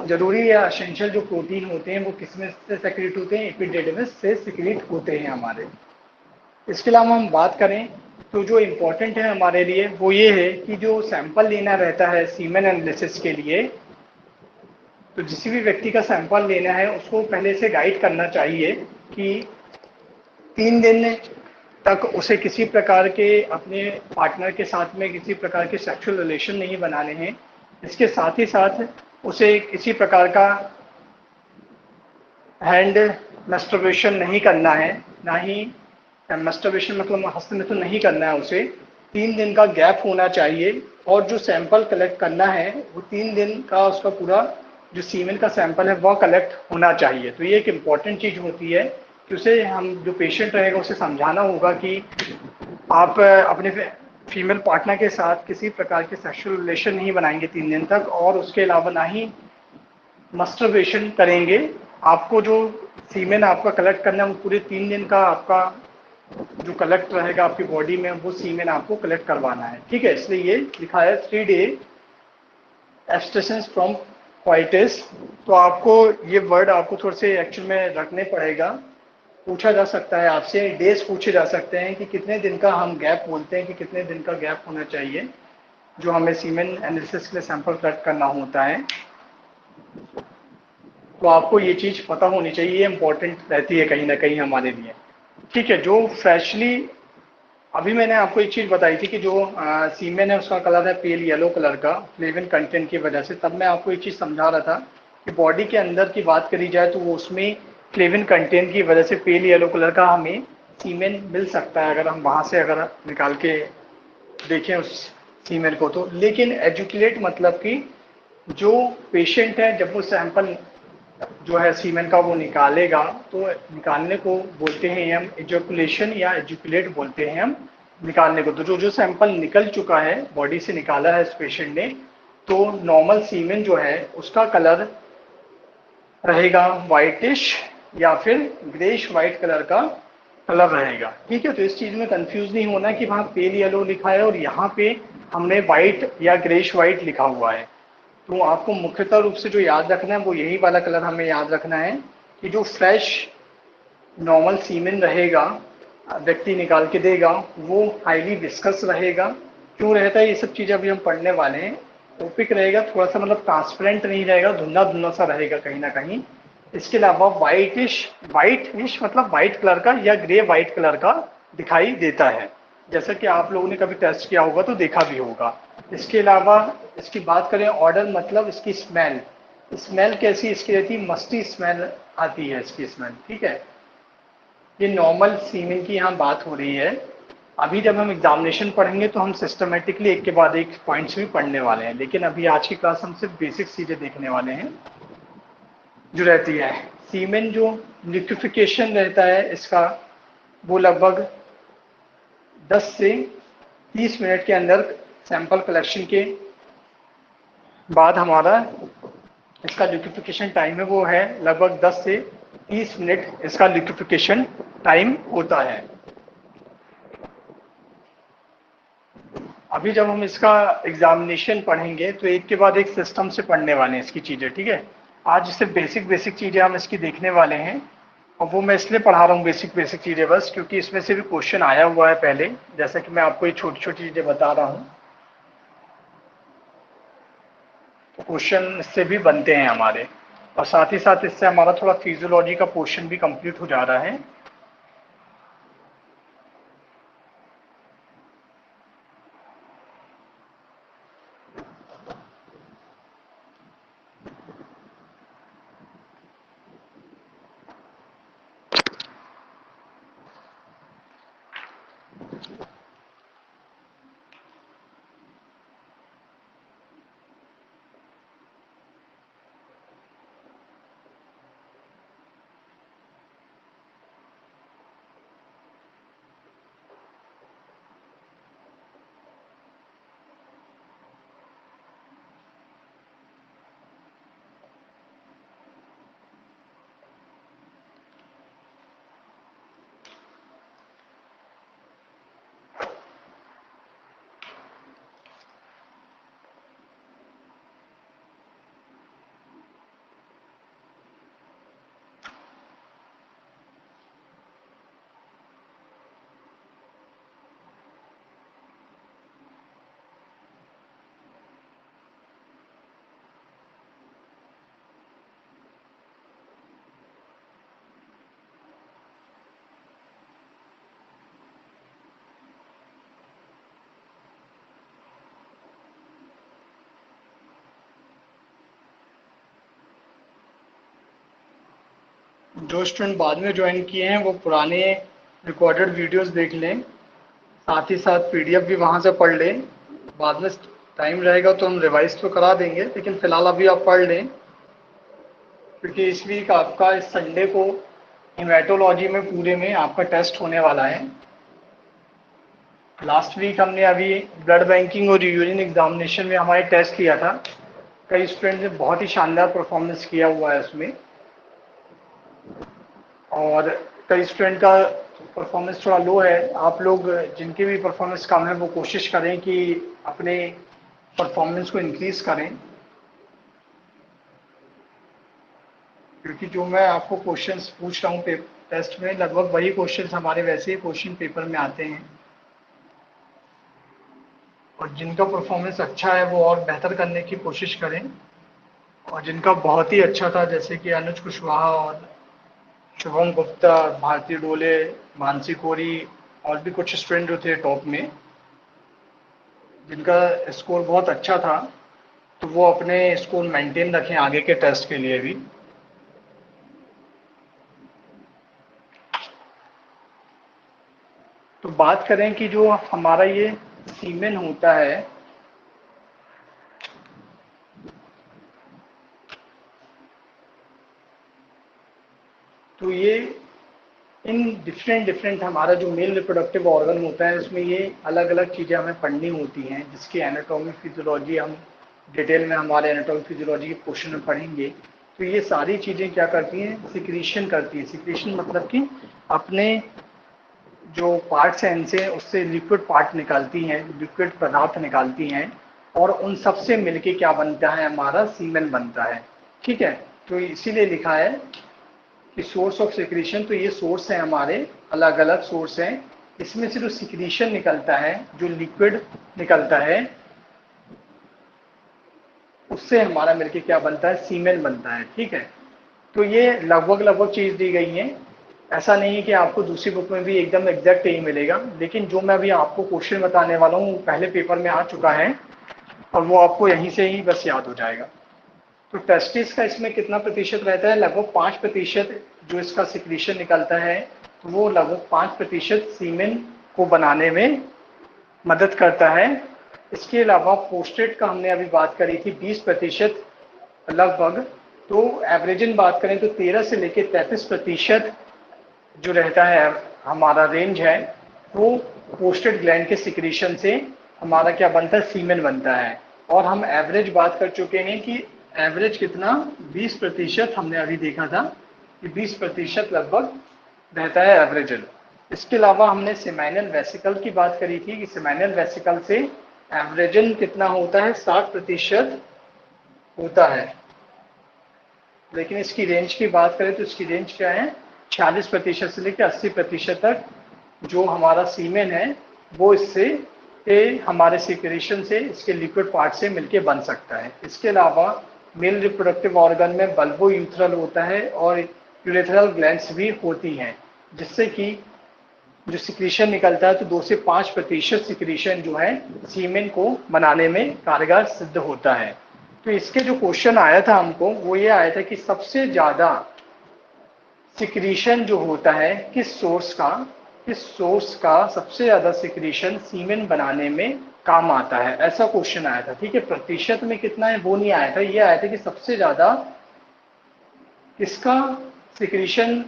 जरूरी या एसेंशियल जो प्रोटीन होते हैं वो किसमें से सिक्रीट होते हैं? एपिडिडमिस से सिक्रीट होते हैं हमारे। इसके अलावा हम बात करें तो जो इम्पोर्टेंट है हमारे लिए वो ये है कि जो सैंपल लेना रहता है सीमेन एनालिसिस के लिए, तो जिस भी व्यक्ति का सैंपल लेना है उसको पहले से गाइड करना चाहिए कि 3 दिन तक उसे किसी प्रकार के अपने पार्टनर के साथ में किसी प्रकार के सेक्सुअल रिलेशन नहीं बनाने हैं। इसके साथ ही साथ उसे किसी प्रकार का हैंड मस्टरबेशन नहीं करना है, ना ही मस्टरबेशन मतलब हस्तमिथुन नहीं करना है उसे। 3 दिन का गैप होना चाहिए और जो सैंपल कलेक्ट करना है वो 3 दिन का उसका पूरा जो सीमेन का सैंपल है वह कलेक्ट होना चाहिए। तो ये एक इम्पॉर्टेंट चीज़ होती है कि उसे हम जो पेशेंट रहेगा उसे समझाना होगा कि आप अपने फीमेल पार्टनर के साथ किसी प्रकार के सेक्सुअल रिलेशन नहीं बनाएंगे 3 दिन तक, और उसके अलावा ना ही मस्टरबेशन करेंगे। आपको जो सीमेन आपका कलेक्ट करना है वो पूरे 3 दिन का आपका जो कलेक्ट रहेगा आपकी बॉडी में वो सीमेन आपको कलेक्ट करवाना है। ठीक है, इसलिए ये लिखा है 3 डे एब्स्टिनेंस फ्रॉम क्वाइटिस। तो आपको ये वर्ड आपको थोड़े से एक्चुअल में रखने पड़ेगा। पूछा जा सकता है आपसे, डेज पूछे जा सकते हैं कि कितने दिन का हम गैप बोलते हैं कि कितने दिन का गैप होना चाहिए जो हमें सीमेन एनालिसिस के लिए सैंपल कलेक्ट करना होता है। तो आपको ये चीज़ पता होनी चाहिए, ये इंपॉर्टेंट रहती है कहीं ना कहीं हमारे लिए। ठीक है, जो फ्रेशली अभी मैंने आपको एक चीज़ बताई थी कि जो सीमेन है उसका कलर है पेल येलो कलर का फ्लेविन कंटेंट की वजह से। तब मैं आपको एक चीज़ समझा रहा था कि बॉडी के अंदर की बात करी जाए तो वो उसमें फ्लेविन कंटेंट की वजह से पेल येलो कलर का हमें सीमेन मिल सकता है अगर हम वहाँ से अगर निकाल के देखें उस सीमेन को तो। लेकिन एजुकेट मतलब कि जो पेशेंट है जब वो सैंपल जो है सीमेन का वो निकालेगा तो निकालने को बोलते हैं हम एजुकुलेशन या एजुकुलेट बोलते हैं हम निकालने को। तो जो जो सैंपल निकल चुका है बॉडी से निकाला है इस पेशेंट ने, तो नॉर्मल सीमेन जो है उसका कलर रहेगा वाइटिश या फिर ग्रेश वाइट कलर का कलर रहेगा। ठीक है, तो इस चीज में कंफ्यूज नहीं होना कि वहाँ पेल येलो लिखा है और यहाँ पे हमने वाइट या ग्रेश वाइट लिखा हुआ है। तो आपको मुख्यतः रूप से जो याद रखना है वो यही वाला कलर हमें याद रखना है कि जो फ्रेश नॉर्मल सीमेन रहेगा व्यक्ति निकाल के देगा वो हाईली विस्कस रहेगा। क्यों रहता है ये सब चीज़ें अभी हम पढ़ने वाले हैं। ओपिक रहेगा, थोड़ा सा मतलब ट्रांसपेरेंट नहीं रहेगा, धुंधला धुंधला सा रहेगा कहीं ना कहीं। इसके अलावा वाइटिश मतलब वाइट कलर का या ग्रे वाइट कलर का दिखाई देता है, जैसा कि आप लोगों ने कभी टेस्ट किया होगा तो देखा भी होगा। इसके अलावा इसकी बात करें ऑर्डर मतलब इसकी स्मेल, स्मेल कैसी इसकी रहती है? मस्टी स्मेल आती है इसकी स्मेल। ठीक है, ये नॉर्मल सीमेन की यहाँ बात हो रही है। अभी जब हम एग्जामिनेशन पढ़ेंगे तो हम सिस्टमेटिकली एक के बाद एक पॉइंट्स भी पढ़ने वाले हैं, लेकिन अभी आज की क्लास हम सिर्फ बेसिक चीज़ें देखने वाले हैं जो रहती है। सीमेन जो लिक्विफिकेशन रहता है इसका वो लगभग 10 से 30 मिनट के अंदर सैंपल कलेक्शन के बाद हमारा इसका लिक्विफिकेशन टाइम है वो है लगभग 10 से 30 मिनट इसका लिक्विफिकेशन टाइम होता है। अभी जब हम इसका एग्जामिनेशन पढ़ेंगे तो एक के बाद एक सिस्टम से पढ़ने वाले हैं इसकी चीज़ें। ठीक है, आज सिर्फ बेसिक बेसिक चीज़ें हम इसकी देखने वाले हैं और वो मैं इसलिए पढ़ा रहा हूँ बेसिक बेसिक चीज़ें बस क्योंकि इसमें से भी क्वेश्चन आया हुआ है पहले, जैसा कि मैं आपको ये छोटी छोटी चीज़ें बता रहा हूँ तो क्वेश्चन इससे भी बनते हैं हमारे, और साथ ही साथ इससे हमारा थोड़ा फिजियोलॉजी का पोर्शन भी कंप्लीट हो जा रहा है। जो स्टूडेंट बाद में ज्वाइन किए हैं वो पुराने रिकॉर्डेड वीडियोस देख लें, साथ ही साथ पीडीएफ भी वहाँ से पढ़ लें। बाद में टाइम रहेगा तो हम रिवाइज तो करा देंगे, लेकिन फिलहाल अभी आप पढ़ लें, क्योंकि इस वीक आपका इस संडे को हेमेटोलॉजी में पूरे में आपका टेस्ट होने वाला है। लास्ट वीक हमने अभी ब्लड बैंकिंग और यूरिन एग्जामिनेशन में हमारे टेस्ट किया था। कई स्टूडेंट ने बहुत ही शानदार परफॉर्मेंस किया हुआ है उसमें, और कई स्टूडेंट का परफॉर्मेंस थोड़ा लो है। आप लोग जिनकी भी परफॉर्मेंस कम है वो कोशिश करें कि अपने परफॉर्मेंस को इंक्रीज करें, क्योंकि जो मैं आपको क्वेश्चंस पूछ रहा हूँ टेस्ट में, लगभग वही क्वेश्चंस हमारे वैसे ही क्वेश्चन पेपर में आते हैं। और जिनका परफॉर्मेंस अच्छा है वो और बेहतर करने की कोशिश करें, और जिनका बहुत ही अच्छा था जैसे कि अनुज कुशवाहा और शुभम गुप्ता, भारती डोले, मानसी कोरी और भी कुछ स्टूडेंट जो थे टॉप में, जिनका स्कोर बहुत अच्छा था, तो वो अपने स्कोर मेंटेन रखें आगे के टेस्ट के लिए भी। तो बात करें कि जो हमारा ये सीमेन होता है, तो ये इन डिफरेंट हमारा जो मेल रिप्रोडक्टिव ऑर्गन होता है उसमें ये अलग अलग चीज़ें हमें पढ़नी होती हैं, जिसकी एनाटॉमी फिजियोलॉजी हम डिटेल में हमारे एनाटॉमी फिजियोलॉजी के क्वेश्चन में पढ़ेंगे। तो ये सारी चीज़ें क्या करती हैं, सिक्रीशन करती है। सिक्रीशन मतलब कि अपने जो पार्ट्स हैं इनसे उससे लिक्विड पार्ट निकालती हैं, लिक्विड पदार्थ निकालती हैं, और उन सब से मिलके क्या बनता है, हमारा सीमेन बनता है। ठीक है, तो इसीलिए लिखा है कि सोर्स ऑफ सिक्रीशन, तो ये सोर्स है हमारे, अलग अलग सोर्स हैं। इसमें से जो सिक्रीशन निकलता है, जो लिक्विड निकलता है, उससे हमारा मिलके क्या बनता है, सीमेन बनता है। ठीक है, तो ये लगभग चीज़ दी गई है। ऐसा नहीं है कि आपको दूसरी बुक में भी एकदम एग्जैक्ट यही मिलेगा, लेकिन जो मैं अभी आपको क्वेश्चन बताने वाला हूँ पहले पेपर में आ चुका है, और वो आपको यहीं से ही बस याद हो जाएगा। तो टेस्टिस का इसमें कितना प्रतिशत रहता है, लगभग 5% जो इसका सिक्रीशन निकलता है, तो वो लगभग 5% सीमेन को बनाने में मदद करता है। इसके अलावा पोस्टेट का हमने अभी बात करी थी 20% लगभग, तो एवरेजन बात करें तो 13 से लेकर 33% जो रहता है हमारा रेंज है, वो पोस्टेड ग्लैंड के सिक्रीशन से हमारा क्या बनता है, सीमेन बनता है। और हम एवरेज बात कर चुके हैं कि एवरेज कितना, 20% हमने अभी देखा था कि 20% लगभग रहता है एवरेजन। इसके अलावा हमने सेमाइनल वेसिकल की बात करी थी कि सेमाइनल वेसिकल से एवरेजन कितना होता है, 60% होता है। लेकिन इसकी रेंज की बात करें तो इसकी रेंज क्या है, 46% से लेकर 80% तक जो हमारा सीमेन है वो इससे हमारे सिक्रेशन से, इसके लिक्विड पार्ट से मिलके बन सकता है। इसके अलावा मेल रिप्रोडक्टिव ऑर्गन में बल्बो यूथरल होता है और यूरेथ्रल ग्लैंड्स भी होती हैं, जिससे कि जो सिक्रीशन निकलता है तो 2 से 5% सिक्रीशन जो है सीमेन को बनाने में कारगर सिद्ध होता है। तो इसके जो क्वेश्चन आया था हमको वो ये आया था कि सबसे ज्यादा सिक्रीशन जो होता है किस सोर्स का सबसे ज्यादा सिक्रीशन सीमेन बनाने में काम आता है, ऐसा क्वेश्चन आया था। ठीक है, प्रतिशत में कितना है वो नहीं आया था, ये आया था कि सबसे ज्यादा किसका सिक्रीशन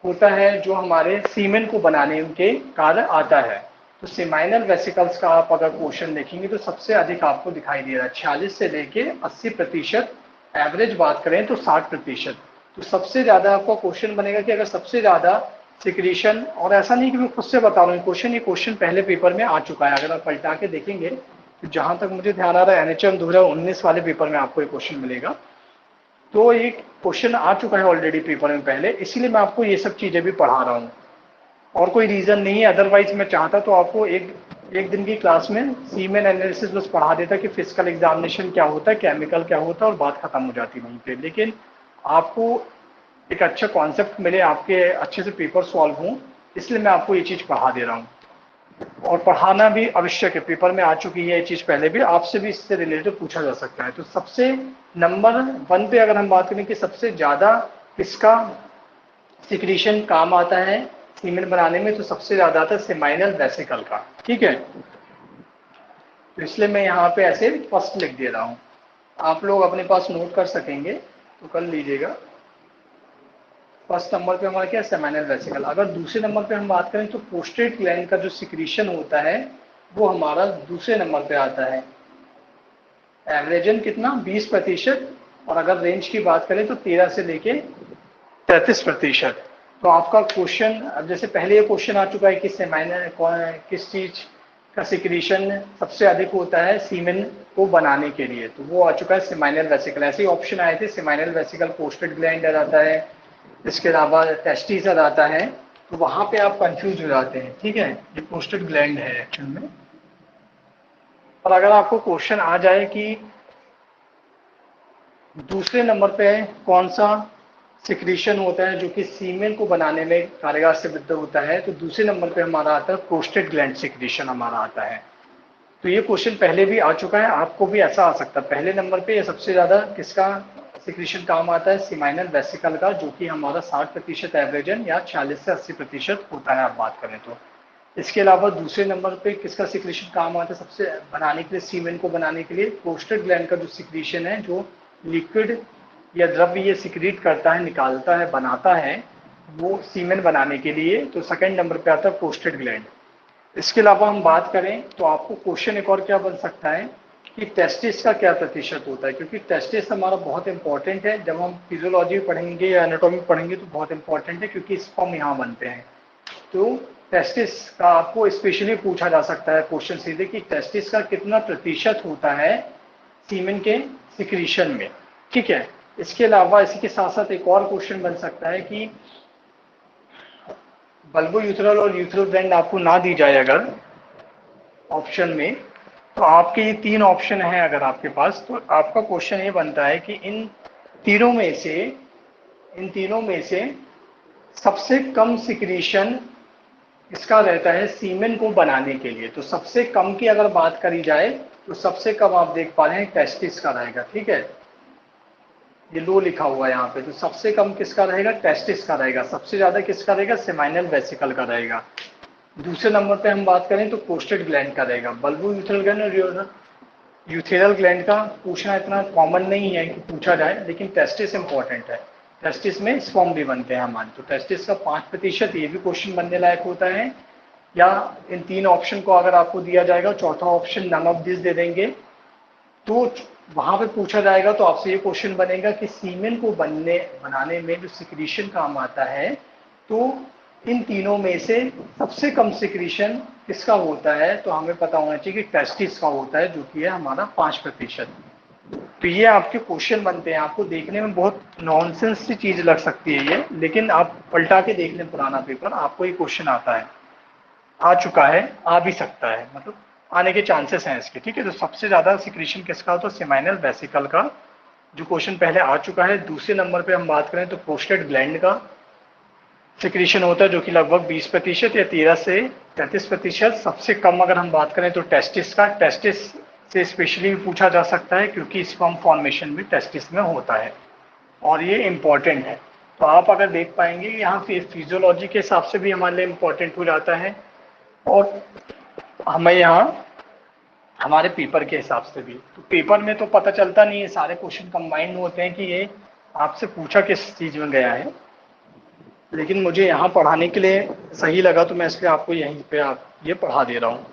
होता है जो हमारे सीमेन को बनाने के कार्य आता है। तो सेमाइनल वेसिकल्स का आप अगर क्वेश्चन देखेंगे तो सबसे अधिक आपको दिखाई दे रहा है, 46 से लेके 80%। एवरेज बात करें तो 60%। तो सबसे ज्यादा आपका क्वेश्चन बनेगा कि अगर सबसे ज्यादा सिक्रीशन, और ऐसा नहीं कि मैं खुद से बता रहा हूँ क्वेश्चन, ये क्वेश्चन पहले पेपर में आ चुका है, अगर आप पलटा के देखेंगे तो जहां तक मुझे ध्यान आ रहा है एनएचएम 2019 वाले पेपर में आपको ये क्वेश्चन मिलेगा। तो ये क्वेश्चन आ चुका है ऑलरेडी पेपर में पहले, इसीलिए मैं आपको ये सब चीजें भी पढ़ा रहा हूँ, और कोई रीजन नहीं है। अदरवाइज मैं चाहता तो आपको एक दिन की क्लास में सीमेन एनालिसिस बस पढ़ा देता कि फिजिकल एग्जामिनेशन क्या होता है, केमिकल क्या होता है, और बात खत्म हो जाती वहीं पे। लेकिन आपको एक अच्छा कॉन्सेप्ट मिले, आपके अच्छे से पेपर सॉल्व हों, इसलिए मैं आपको ये चीज पढ़ा दे रहा हूँ। और पढ़ाना भी आवश्यक है, पेपर में आ चुकी है ये चीज़ पहले भी, आपसे भी इससे रिलेटेड पूछा जा सकता है। तो सबसे नंबर 1 पे अगर हम बात करें कि सबसे ज़्यादा किसका सिक्रीशन काम आता है सीमेंट बनाने में, तो सबसे ज़्यादा आता है सेमाइनल वेसिकल का। ठीक है, तो इसलिए मैं यहाँ पे ऐसे फर्स्ट लिख दे रहा हूँ, आप लोग अपने पास नोट कर सकेंगे तो कर लीजिएगा। फर्स्ट नंबर पे हमारा क्या है, सेमाइनल वेसिकल। अगर दूसरे नंबर पे हम बात करें तो पोस्टेट ग्लैंड का जो सिक्रीशन होता है वो हमारा दूसरे नंबर पे आता है। एवरेजन कितना, 20%। और अगर रेंज की बात करें तो 13 से लेके 33%। तो आपका क्वेश्चन, अब जैसे पहले ये क्वेश्चन आ चुका है कि सेमाइनल किस चीज का सिक्रीशन सबसे अधिक होता है सीमेन को बनाने के लिए, तो वो आ चुका है सेमाइनल वेसिकल। ऐसे ही ऑप्शन आए थे, सेमाइनल वेसिकल, पोस्टेड ग्लैंड आता है, इसके अलावा टेस्टिस आता है। तो वहां पे आप कंफ्यूज हो जाते हैं। ठीक है, ये पोस्टेड ग्लैंड है एक्चुअल में। और अगर आपको क्वेश्चन आ जाए कि दूसरे नंबर पे कौन सा सिक्रीशन होता है जो कि सीमेन को बनाने में कारगर सिद्ध होता है, तो दूसरे नंबर पे हमारा आता है प्रोस्टेट ग्लैंड सिक्रीशन हमारा आता है। तो ये क्वेश्चन पहले भी आ चुका है, आपको भी ऐसा आ सकता है। पहले नंबर पे ये सबसे ज्यादा किसका सिक्रीशन काम आता है, सीमाइनल वेसिकल का, जो कि हमारा 60% एवरेजन या 40 से 80% होता है आप बात करें तो। इसके अलावा दूसरे नंबर पे किसका सिक्रीशन काम आता है सबसे बनाने के लिए, सीमेंट को बनाने के लिए, प्रोस्टेट ग्लैंड का जो सिक्रीशन है, जो लिक्विड या द्रव्य ये सिक्रीट करता है, निकालता है, बनाता है वो सीमेंट बनाने के लिए, तो सेकंड नंबर पे आता है प्रोस्टेट ग्लैंड। इसके अलावा हम बात करें तो आपको क्वेश्चन एक और क्या बन सकता है कि टेस्टिस का क्या प्रतिशत होता है, क्योंकि टेस्टिस हमारा बहुत इंपॉर्टेंट है। जब हम फिजियोलॉजी पढ़ेंगे या एनाटॉमी पढ़ेंगे तो बहुत इंपॉर्टेंट है, क्योंकि स्पर्म यहाँ बनते हैं। तो टेस्टिस का आपको स्पेशली पूछा जा सकता है क्वेश्चन सीधे कि टेस्टिस का कितना प्रतिशत होता है सीमेन के सिक्रीशन में। ठीक है, इसके अलावा इसी के साथ साथ एक और क्वेश्चन बन सकता है कि बल्बो यूथरल और यूथरल ग्लैंड आपको ना दी जाए अगर ऑप्शन में, तो आपके ये 3 ऑप्शन हैं अगर आपके पास, तो आपका क्वेश्चन ये बनता है कि इन तीनों में से सबसे कम सिक्रीशन इसका रहता है सीमेन को बनाने के लिए। तो सबसे कम की अगर बात करी जाए तो सबसे कम आप देख पा रहे हैं टेस्टिस का रहेगा। ठीक है, ये लो लिखा हुआ है यहाँ पे, तो सबसे कम किसका रहेगा, टेस्टिस का रहेगा। सबसे ज्यादा किसका रहेगा, सेमाइनल वेसिकल का रहेगा। दूसरे नंबर पे हम बात करें तो प्रोस्टेट ग्लैंड का रहेगा। बल्बो यूथरल ग्लैंड और यूथेरल ग्लैंड का पूछना इतना कॉमन नहीं है कि पूछा जाए, लेकिन टेस्टिस इंपॉर्टेंट है। टेस्टिस में स्पर्म भी बनते हैं हमारे, तो टेस्टिस का 5%, ये भी क्वेश्चन बनने लायक होता है। या इन 3 ऑप्शन को अगर आपको दिया जाएगा, चौथा ऑप्शन नन ऑफ दिस दे देंगे, तो वहां पे पूछा जाएगा तो आपसे ये क्वेश्चन बनेगा कि सीमेन को बनाने में जो सिक्रीशन काम आता है, तो इन तीनों में से सबसे कम सिक्रीशन किसका होता है, तो हमें पता होना चाहिए कि टेस्टिस का होता है, जो कि है हमारा 5%। तो ये आपके क्वेश्चन बनते हैं। आपको देखने में बहुत नॉनसेंस सी चीज लग सकती है ये, लेकिन आप पलटा के देख लें पुराना पेपर, आपको ये क्वेश्चन आता है, आ चुका है, आ भी सकता है, मतलब आने के चांसेस हैं इसके। ठीक है, तो सबसे ज्यादा सिक्रीशन किसका होता है, सेमाइनल वेसिकल का, जो क्वेश्चन पहले आ चुका है। दूसरे नंबर पे हम बात करें तो प्रोस्टेट ग्लैंड का सिक्रीशन होता है, जो कि लगभग 20% या 13 से 33%। सबसे कम अगर हम बात करें तो टेस्टिस का, टेस्टिस से स्पेशली भी पूछा जा सकता है, क्योंकि स्पर्म फॉर्मेशन भी टेस्टिस में होता है और ये इंपॉर्टेंट है। तो आप अगर देख पाएंगे यहाँ फिजियोलॉजी के हिसाब से भी हमारे लिए इंपॉर्टेंट हो जाता है, और हमें यहाँ हमारे पेपर के हिसाब से भी। तो पेपर में तो पता चलता नहीं है, सारे क्वेश्चन कंबाइंड होते हैं कि ये आपसे पूछा किस चीज में गया है, लेकिन मुझे यहाँ पढ़ाने के लिए सही लगा तो मैं इसलिए आपको यहीं पे आप ये पढ़ा दे रहा हूँ।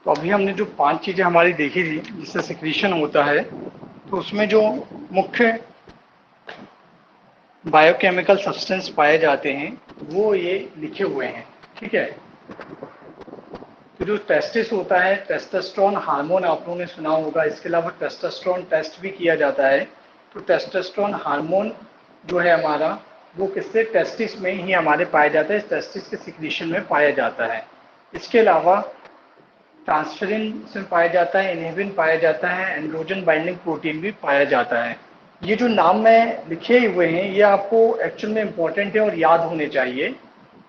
तो अभी हमने जो 5 चीज़ें हमारी देखी थी जिससे सिक्रीशन होता है, तो उसमें जो मुख्य बायोकेमिकल सब्सटेंस पाए जाते हैं वो ये लिखे हुए हैं, ठीक है। तो जो टेस्टिस होता है, टेस्टोस्टेरोन हार्मोन आप लोगों ने सुना होगा, इसके अलावा टेस्टोस्टेरोन टेस्ट भी किया जाता है। तो टेस्टोस्टेरोन हार्मोन जो है हमारा, वो किससे, टेस्टिस में ही हमारे पाया जाता है, टेस्टिस के सिक्रीशन में पाया जाता है। इसके अलावा ट्रांसफेरिन से पाया जाता है, इनहिबिन पाया जाता है, एंड्रोजन बाइंडिंग प्रोटीन भी पाया जाता है। ये जो नाम में लिखे हुए हैं ये आपको एक्चुअल में इम्पोर्टेंट है और याद होने चाहिए,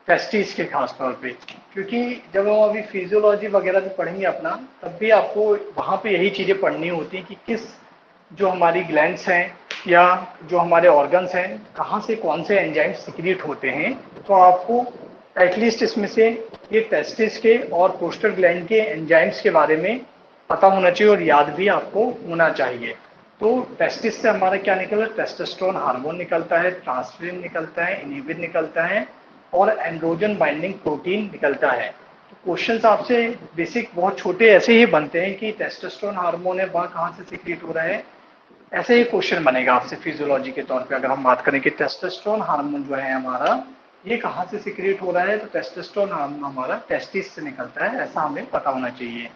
टेस्टिस के खास तौर पे, क्योंकि जब हम अभी फिजियोलॉजी वगैरह भी पढ़ेंगे अपना, तब भी आपको वहाँ पे यही चीज़ें पढ़नी होती हैं कि किस जो हमारी ग्लैंड्स हैं या जो हमारे ऑर्गन्स हैं, कहाँ से कौन से एंजाइम्स सिक्रिएट होते हैं। तो आपको एटलीस्ट इसमें से ये टेस्टिस के और प्रोस्टाग्लैंड के एंजाइम्स के बारे में पता होना चाहिए और याद भी आपको होना चाहिए। तो टेस्टिस से हमारा क्या निकला, टेस्टोस्टेरोन हार्मोन निकलता है, ट्रांसफेरिन निकलता है, इनहिबिन निकलता है और एंड्रोजन बाइंडिंग प्रोटीन निकलता है। तो क्वेश्चंस आपसे बेसिक बहुत छोटे ऐसे ही बनते हैं कि टेस्टोस्टेरोन हार्मोन है, वह कहाँ से सिक्रिएट हो रहा है, ऐसे ही क्वेश्चन बनेगा आपसे फिजियोलॉजी के तौर पे। अगर हम बात करें कि टेस्टोस्टेरोन हार्मोन जो है हमारा, ये कहाँ से सिक्रिएट हो रहा है, तो टेस्टोस्टेरोन हार्मोन हमारा टेस्टिस से निकलता है, ऐसा हमें पता होना चाहिए,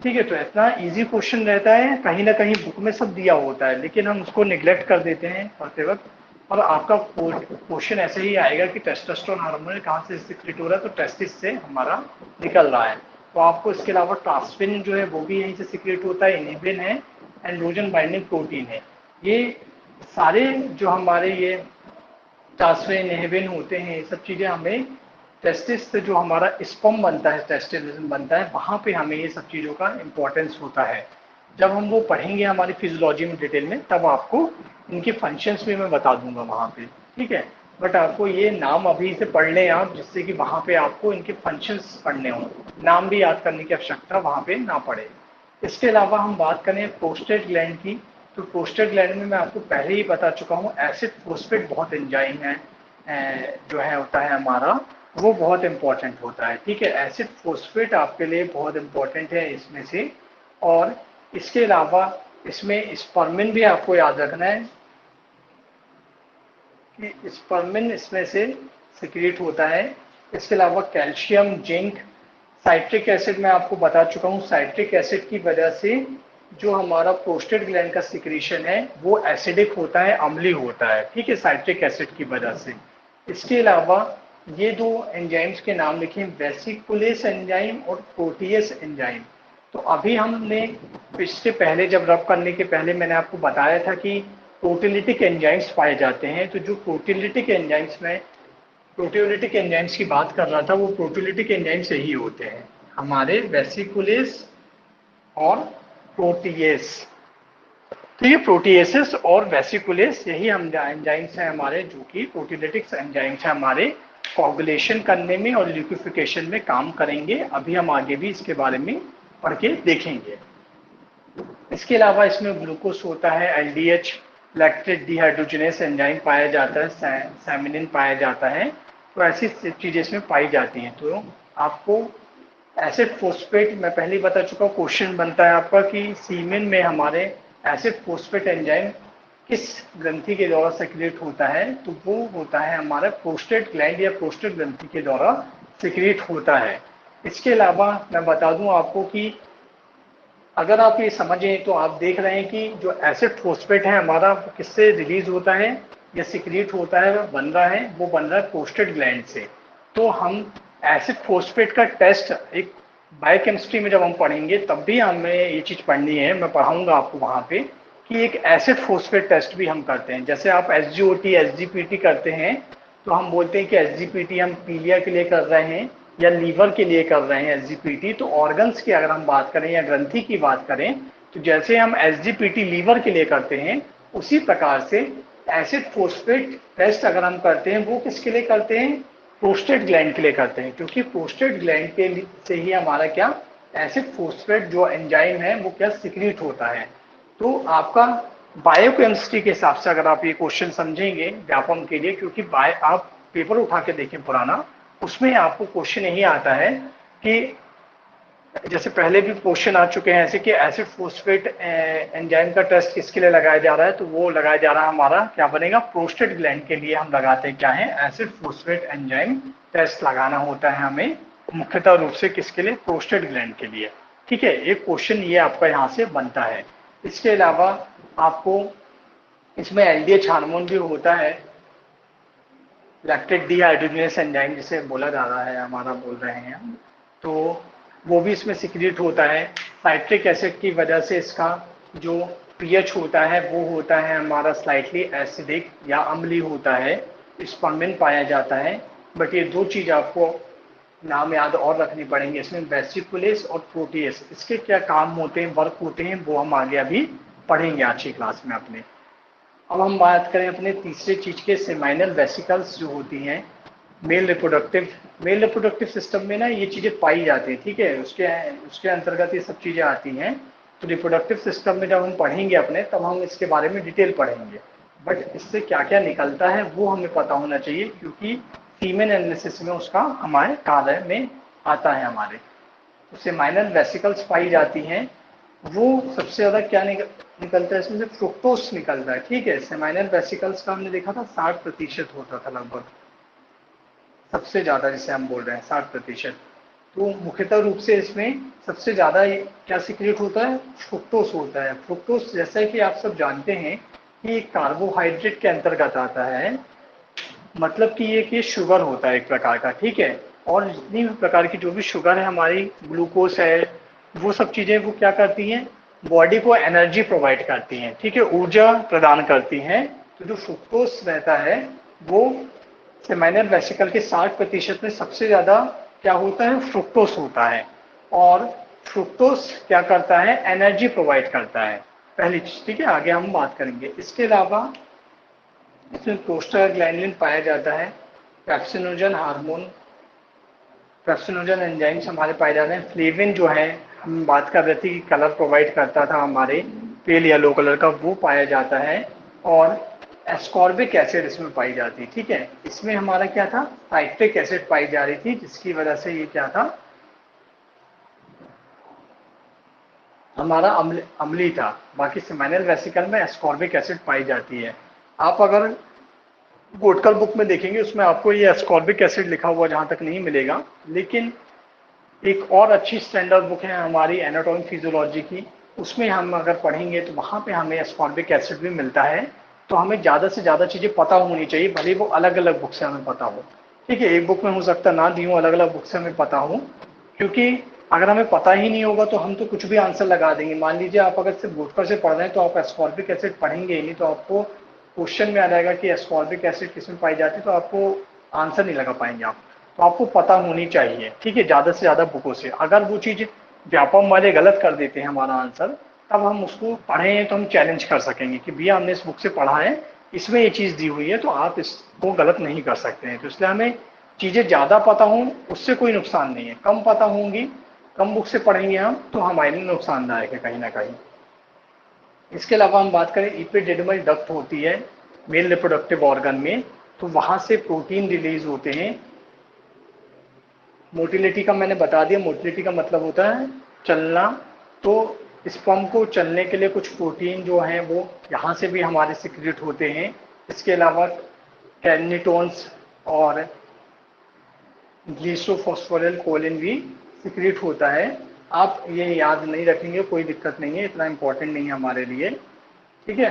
ठीक है। तो इतना इजी क्वेश्चन रहता है, कहीं ना कहीं बुक में सब दिया होता है लेकिन हम उसको निग्लेक्ट कर देते हैं पढ़ते वक्त, और आपका क्वेश्चन ऐसे ही आएगा कि टेस्टोस्टेरोन हार्मोन कहाँ से सिक्रिएट हो रहा है, तो टेस्टिस से हमारा निकल रहा है। तो आपको इसके अलावा ट्रांसफेरिन जो है वो भी यहीं से सिक्रिएट होता है, इनहिबिन है, एंड्रोजन बाइंडिंग प्रोटीन है। ये सारे जो हमारे ये ट्रांसफेरिन इनहिबिन होते हैं, ये सब चीज़ें हमें टेस्टिस से जो हमारा स्पर्म बनता है, टेस्टिस बनता है, वहाँ पे हमें ये सब चीज़ों का इम्पोर्टेंस होता है। जब हम वो पढ़ेंगे हमारी फिजियोलॉजी में डिटेल में, तब आपको इनके फंक्शंस भी मैं बता दूंगा वहाँ पे, ठीक है। बट आपको ये नाम अभी से पढ़ लें आप, जिससे कि वहाँ पे आपको इनके फंक्शंस पढ़ने हों, नाम भी याद करने की आवश्यकता वहाँ पे ना पड़े। इसके अलावा हम बात करें प्रोस्टेट ग्लैंड की, तो प्रोस्टेट ग्लैंड में मैं आपको पहले ही बता चुका हूँ, एसिड फोस्फेट बहुत एंजाइम है जो है होता है हमारा, वो बहुत इंपॉर्टेंट होता है, ठीक है। एसिड फोस्फेट आपके लिए बहुत इंपॉर्टेंट है इसमें से। और इसके अलावा इसमें स्पर्मिन भी आपको याद रखना है कि स्पर्मिन इसमें से सिक्रिएट होता है। इसके अलावा कैल्शियम, जिंक, साइट्रिक एसिड मैं आपको बता चुका हूँ, साइट्रिक एसिड की वजह से जो हमारा प्रोस्टेट ग्लैंड का सिक्रीशन है वो एसिडिक होता है, अम्लीय होता है, ठीक है, साइट्रिक एसिड की वजह से। इसके अलावा ये दो एंजाइम्स के नाम लिखे, वेसिकुलेस एंजाइम और प्रोटीएस एंजाइम। तो अभी हमने इससे पहले जब रब करने के पहले मैंने आपको बताया था कि प्रोटीलिटिक एंजाइम्स पाए जाते हैं। तो जो प्रोटीलिटिक एंजाइम्स में प्रोटीओलिटिक एंजाइम्स की बात कर रहा था, वो प्रोटीओलिटिक एंजाइम्स यही होते हैं हमारे, वेसिकुलेस और प्रोटीएस। तो ये प्रोटीएसेस और वेसिकुलेस यही हम एंजाइम्स हैं हमारे, जो कि प्रोटीओलिटिक एंजाइम्स हैं हमारे, कोगुलेशन करने में और लिक्विफिकेशन में काम करेंगे। अभी हम आगे भी इसके बारे में पढ़ के देखेंगे। इसके अलावा इसमें ग्लूकोज होता है, एलडीएच, लैक्टेट डिहाइड्रोजनेस एंजाइम पाया जाता है, सैमिनिन पाया जाता है। तो ऐसी चीजें इसमें पाई जाती हैं। तो आपको एसिड फोस्फेट मैं पहले ही बता चुका हूँ, क्वेश्चन बनता है आपका कि सीमेन में हमारे एसिड फोस्फेट एंजाइम किस ग्रंथि के द्वारा सिक्रिएट होता है, तो वो होता है हमारा प्रोस्टेट ग्लैंड या प्रोस्टेट ग्रंथि के द्वारा सिक्रिएट होता है। इसके अलावा मैं बता दूं आपको कि अगर आप ये समझें तो आप देख रहे हैं कि जो एसिड फोस्फेट है हमारा, किससे रिलीज होता है या सिक्रिएट होता है, बन रहा है, वो बन रहा है प्रोस्टेट ग्लैंड से। तो हम एसिड फोस्फेट का टेस्ट एक बायोकेमिस्ट्री में जब हम पढ़ेंगे तब भी हमें ये चीज़ पढ़नी है, मैं पढ़ाऊंगा आपको वहाँ पे कि एक एसिड फोस्फेट टेस्ट भी हम करते हैं। जैसे आप SGOT, SGPT करते हैं, तो हम बोलते हैं कि SGPT हम पीलिया के लिए कर रहे हैं या लीवर के लिए कर रहे हैं SGPT। तो ऑर्गन्स की अगर हम बात करें या ग्रंथि की बात करें, तो जैसे हम SGPT लीवर के लिए करते हैं, उसी प्रकार से एसिड फोस्फेट टेस्ट अगर हम करते हैं, वो किसके लिए करते हैं, प्रोस्टेट ग्लैंड के लिए करते हैं। क्योंकि प्रोस्टेट ग्लैंड के से ही हमारा क्या, एसिड फोस्फेट जो एंजाइम है वो क्या सिक्रीट होता है। तो आपका बायोकेमिस्ट्री के हिसाब से अगर आप ये क्वेश्चन समझेंगे व्यापम के लिए, क्योंकि आप पेपर उठा के देखें पुराना, उसमें आपको क्वेश्चन यही आता है कि जैसे पहले भी क्वेश्चन आ चुके हैं ऐसे कि एसिड फोस्फेट एंजाइम का टेस्ट किसके लिए लगाया जा रहा है, तो वो लगाया जा रहा है हमारा क्या बनेगा, प्रोस्टेट ग्लैंड के लिए हम लगाते हैं क्या है, एसिड फोस्फेट एंजाइम टेस्ट लगाना होता है हमें मुख्यतः रूप से किसके लिए, प्रोस्टेट ग्लैंड के लिए। ठीक है, एक क्वेश्चन ये आपका यहाँ से बनता है। इसके अलावा आपको इसमें एलडीएच हार्मोन भी होता है, लैक्टेट डिहाइड्रोजनेस एंजाइम जिसे बोला जा रहा है, हमारा बोल रहे हैं हम, तो वो भी इसमें सिक्रिएट होता है। साइट्रिक एसिड की वजह से इसका जो पीएच होता है वो होता है हमारा स्लाइटली एसिडिक या अम्लीय होता है, स्पर्मिन पाया जाता है। बट ये दो चीज आपको नाम याद और रखनी पड़ेंगे इसमें, वेसिकुलेस और प्रोटीएस, इसके क्या काम होते हैं, वर्क होते हैं, वो हम आगे अभी पढ़ेंगे आज की क्लास में अपने। अब हम बात करें अपने तीसरे चीज के, सेमाइनल वेसिकल्स जो होती हैं मेल रिप्रोडक्टिव सिस्टम में ना ये चीजें पाई जाती हैं। ठीक है, उसके उसके अंतर्गत ये सब चीजें आती हैं। तो रिप्रोडक्टिव सिस्टम में जब हम पढ़ेंगे अपने, तब हम इसके बारे में डिटेल पढ़ेंगे। बट इससे क्या क्या निकलता है वो हमें पता होना चाहिए, क्योंकि फीमेल एनालिसिस में उसका हमारे कार्य में आता है हमारे। उससे माइनर वेसिकल्स पाई जाती हैं। वो सबसे ज्यादा क्या निकलता है इसमें से, फ्रुक्टोस निकलता है। ठीक है, सेमाइनल वेसिकल्स का हमने देखा था 60% होता था लगभग, सबसे ज्यादा जिसे हम बोल रहे हैं 60%। तो मुख्यतः रूप से इसमें सबसे ज्यादा क्या सिक्रिएट होता है, फ्रुक्टोस होता है। फ्रुक्टोस जैसा कि आप सब जानते हैं कि कार्बोहाइड्रेट के अंतर्गत आता है, मतलब कि ये कि शुगर होता है एक प्रकार का। ठीक है, और जितनी भी प्रकार की जो भी शुगर है हमारी, ग्लूकोज है, वो सब चीजें वो क्या करती हैं, बॉडी को एनर्जी प्रोवाइड करती हैं। ठीक है, ऊर्जा प्रदान करती हैं। तो जो फ्रुक्टोज रहता है वो सेमाइनल वेसिकल के 60% में सबसे ज्यादा क्या होता है, फ्रुक्टोस होता है। और फ्रुक्टोस क्या करता है, एनर्जी प्रोवाइड करता है, पहली चीज। ठीक है, आगे हम बात करेंगे। इसके अलावा इसमें प्रोस्टाग्लैंडिन पाया जाता है, पेप्सिनोजन हार्मोन, पेप्सिनोजन एंजाइम्स हमारे पाए जाते हैं। फ्लेविन जो है, हम बात कर रहे थे कि कलर प्रोवाइड करता था हमारे, पेल येलो कलर का, वो पाया जाता है। और एस्कॉर्बिक एसिड इसमें पाई जाती है। ठीक है, इसमें हमारा क्या था, साइट्रिक एसिड पाई जा रही थी, जिसकी वजह से ये क्या था, हमारा अम्ली था। बाकी सेमाइनल वेसिकल में एस्कॉर्बिक एसिड पाई जाती है। आप अगर वोडकल बुक में देखेंगे उसमें आपको ये एस्कॉर्बिक एसिड लिखा हुआ जहां तक नहीं मिलेगा। लेकिन एक और अच्छी स्टैंडर्ड बुक है हमारी एनाटॉमी फिजियोलॉजी की, उसमें हम अगर पढ़ेंगे तो वहां पे हमें एस्कॉर्बिक एसिड भी मिलता है। तो हमें ज़्यादा से ज़्यादा चीज़ें पता होनी चाहिए, भले वो अलग अलग बुक से हमें पता हो। ठीक है, एक बुक में हो सकता ना दी हो, अलग अलग बुक से हमें पता हो। क्योंकि अगर हमें पता ही नहीं होगा तो हम तो कुछ भी आंसर लगा देंगे। मान लीजिए आप अगर सिर्फ वोडका से पढ़ रहे हैं तो आप एस्कॉर्बिक एसिड पढ़ेंगे ही नहीं, तो आपको क्वेश्चन में आ जाएगा कि एस्कॉर्बिक एसिड किसमें पाई जाती है, तो आपको आंसर नहीं लगा पाएंगे आप। तो आपको पता होनी चाहिए। ठीक है, ज्यादा से ज्यादा बुकों से। अगर वो चीज व्यापम वाले गलत कर देते हैं हमारा आंसर, तब हम उसको पढ़े हैं तो हम चैलेंज कर सकेंगे कि भैया हमने इस बुक से पढ़ा है, इसमें ये चीज दी हुई है, तो आप इसको गलत नहीं कर सकते हैं। तो इसलिए हमें चीजें ज्यादा पता हों उससे कोई नुकसान नहीं है, कम पता होंगी, कम बुक से पढ़ेंगे हम तो हमारे लिए नुकसानदायक है कहीं ना कहीं। इसके अलावा हम बात करें, इपिडिडमल डक्ट होती है मेल रिप्रोडक्टिव ऑर्गन में, तो वहां से प्रोटीन रिलीज होते हैं। मोटिलिटी का मैंने बता दिया, मोटिलिटी का मतलब होता है चलना। तो स्पर्म को चलने के लिए कुछ प्रोटीन जो हैं वो यहाँ से भी हमारे सिक्रेट होते हैं। इसके अलावा कैनिटोन्स और ग्लीसोफॉस्फोरिल कोलिन भी सिक्रेट होता है। आप ये याद नहीं रखेंगे कोई दिक्कत नहीं है, इतना इंपॉर्टेंट नहीं है हमारे लिए। ठीक है,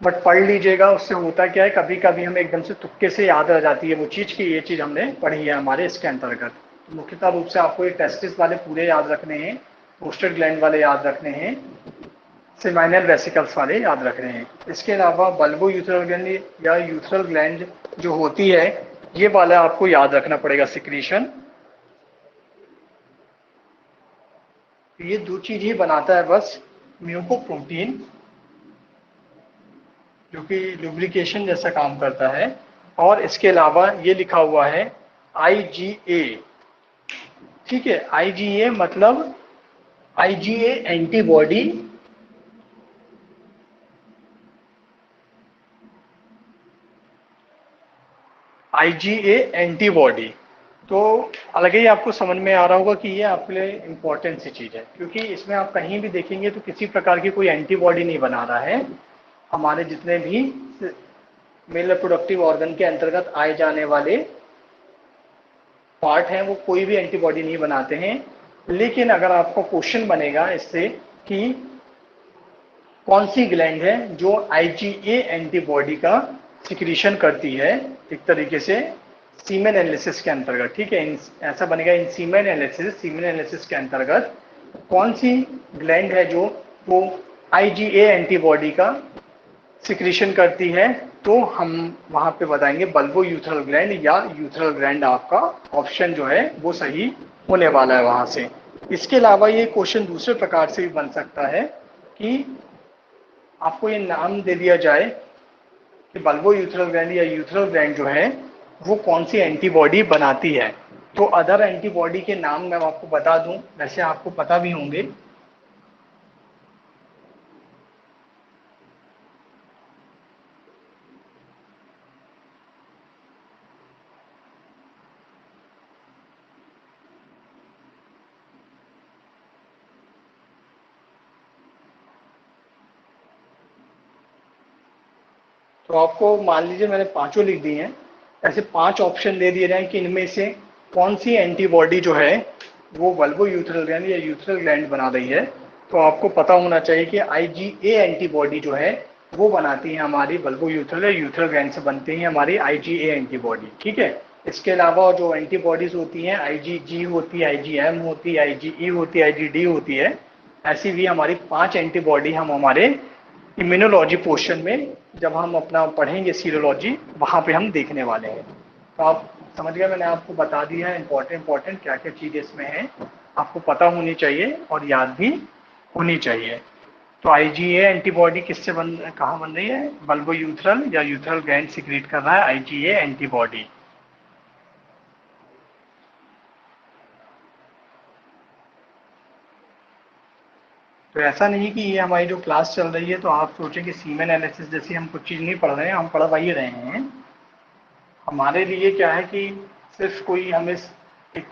बट पढ़ लीजिएगा, उससे होता क्या है, कभी कभी हमें एकदम से तुक्के से याद रह जाती है वो चीज़ की ये चीज़ हमने पढ़ी है हमारे इसके अंतर्गत। तो मुख्यतः रूप से आपको ये टेस्टिस वाले पूरे याद रखने हैं, पोस्टर ग्लैंड वाले याद रखने हैं, सेमाइनल वेसिकल्स वाले याद रखने हैं। इसके अलावा बल्बो यूथरल ग्लैंड या यूथरल ग्लैंड जो होती है, ये वाला आपको याद रखना पड़ेगा सिक्रीशन। ये दो चीज ही बनाता है बस, म्यूकोप्रोटीन जो कि लुब्रिकेशन जैसा काम करता है, और इसके अलावा ये लिखा हुआ है आईजीए। ठीक है, आईजीए मतलब आईजीए एंटीबॉडी, आईजीए एंटीबॉडी तो अलग ही आपको समझ में आ रहा होगा कि ये आपके लिए इम्पोर्टेंट सी चीज़ है, क्योंकि इसमें आप कहीं भी देखेंगे तो किसी प्रकार की कोई एंटीबॉडी नहीं बना रहा है। हमारे जितने भी मेल रिप्रोडक्टिव ऑर्गन के अंतर्गत आए जाने वाले पार्ट हैं वो कोई भी एंटीबॉडी नहीं बनाते हैं। लेकिन अगर आपका क्वेश्चन बनेगा इससे कि कौन सी ग्लैंड है जो आईजीए एंटीबॉडी का सिक्रीशन करती है, एक तरीके से सीमेन एनालिसिस के अंतर्गत, ठीक है, ऐसा बनेगा इन सीमेन एनालिसिस के अंतर्गत कौन सी ग्लैंड है जो वो आईजीए एंटीबॉडी का सिक्रीशन करती है, तो हम वहां पे बताएंगे बल्बो यूथरल ग्लैंड या यूथरल ग्लैंड। आपका ऑप्शन जो है वो सही होने वाला है वहां से। इसके अलावा ये क्वेश्चन दूसरे प्रकार से भी बन सकता है कि आपको ये नाम दे दिया जाए कि बल्बो यूथरल ग्लैंड या यूथरल ग्लैंड जो है वो कौन सी एंटीबॉडी बनाती है। तो अदर एंटीबॉडी के नाम मैं आपको बता दूं, वैसे आपको पता भी होंगे। तो आपको मान लीजिए मैंने पांचों लिख दिए हैं, ऐसे 5 ऑप्शन दे दिए जाए कि इनमें से कौन सी एंटीबॉडी जो है वो बल्बो यूथरल ग्लैंड या यूथरल ग्लैंड बना रही है। तो आपको पता होना चाहिए कि आईजीए एंटीबॉडी जो है वो बनाती है हमारी बल्बो यूथरल या यूथरल ग्लैंड से बनती है हमारी आईजीए एंटीबॉडी, ठीक है। इसके अलावा जो एंटीबॉडीज होती हैं आईजीजी होती है, आईजीएम होती है, आईजीई होती है, आईजीडी होती है, ऐसी भी हमारी 5 एंटीबॉडी हम हमारे इम्यूनोलॉजी पोर्शन में जब हम अपना पढ़ेंगे सीरोलॉजी वहाँ पे हम देखने वाले हैं। तो आप समझ गए, मैंने आपको बता दिया है इंपॉर्टेंट क्या क्या चीज़ें इसमें हैं, आपको पता होनी चाहिए और याद भी होनी चाहिए। तो आईजीए एंटीबॉडी किससे कहाँ बन रही है, बल्बो यूथरल या यूथरल ग्लैंड सिक्रीट कर रहा है आईजीए एंटीबॉडी। तो ऐसा नहीं कि ये हमारी जो क्लास चल रही है तो आप सोचें कि सीमेन एनालिसिस जैसी हम कुछ चीज़ नहीं पढ़ रहे हैं, हम पढ़ ही रहे हैं। हमारे लिए क्या है कि सिर्फ कोई हमें एक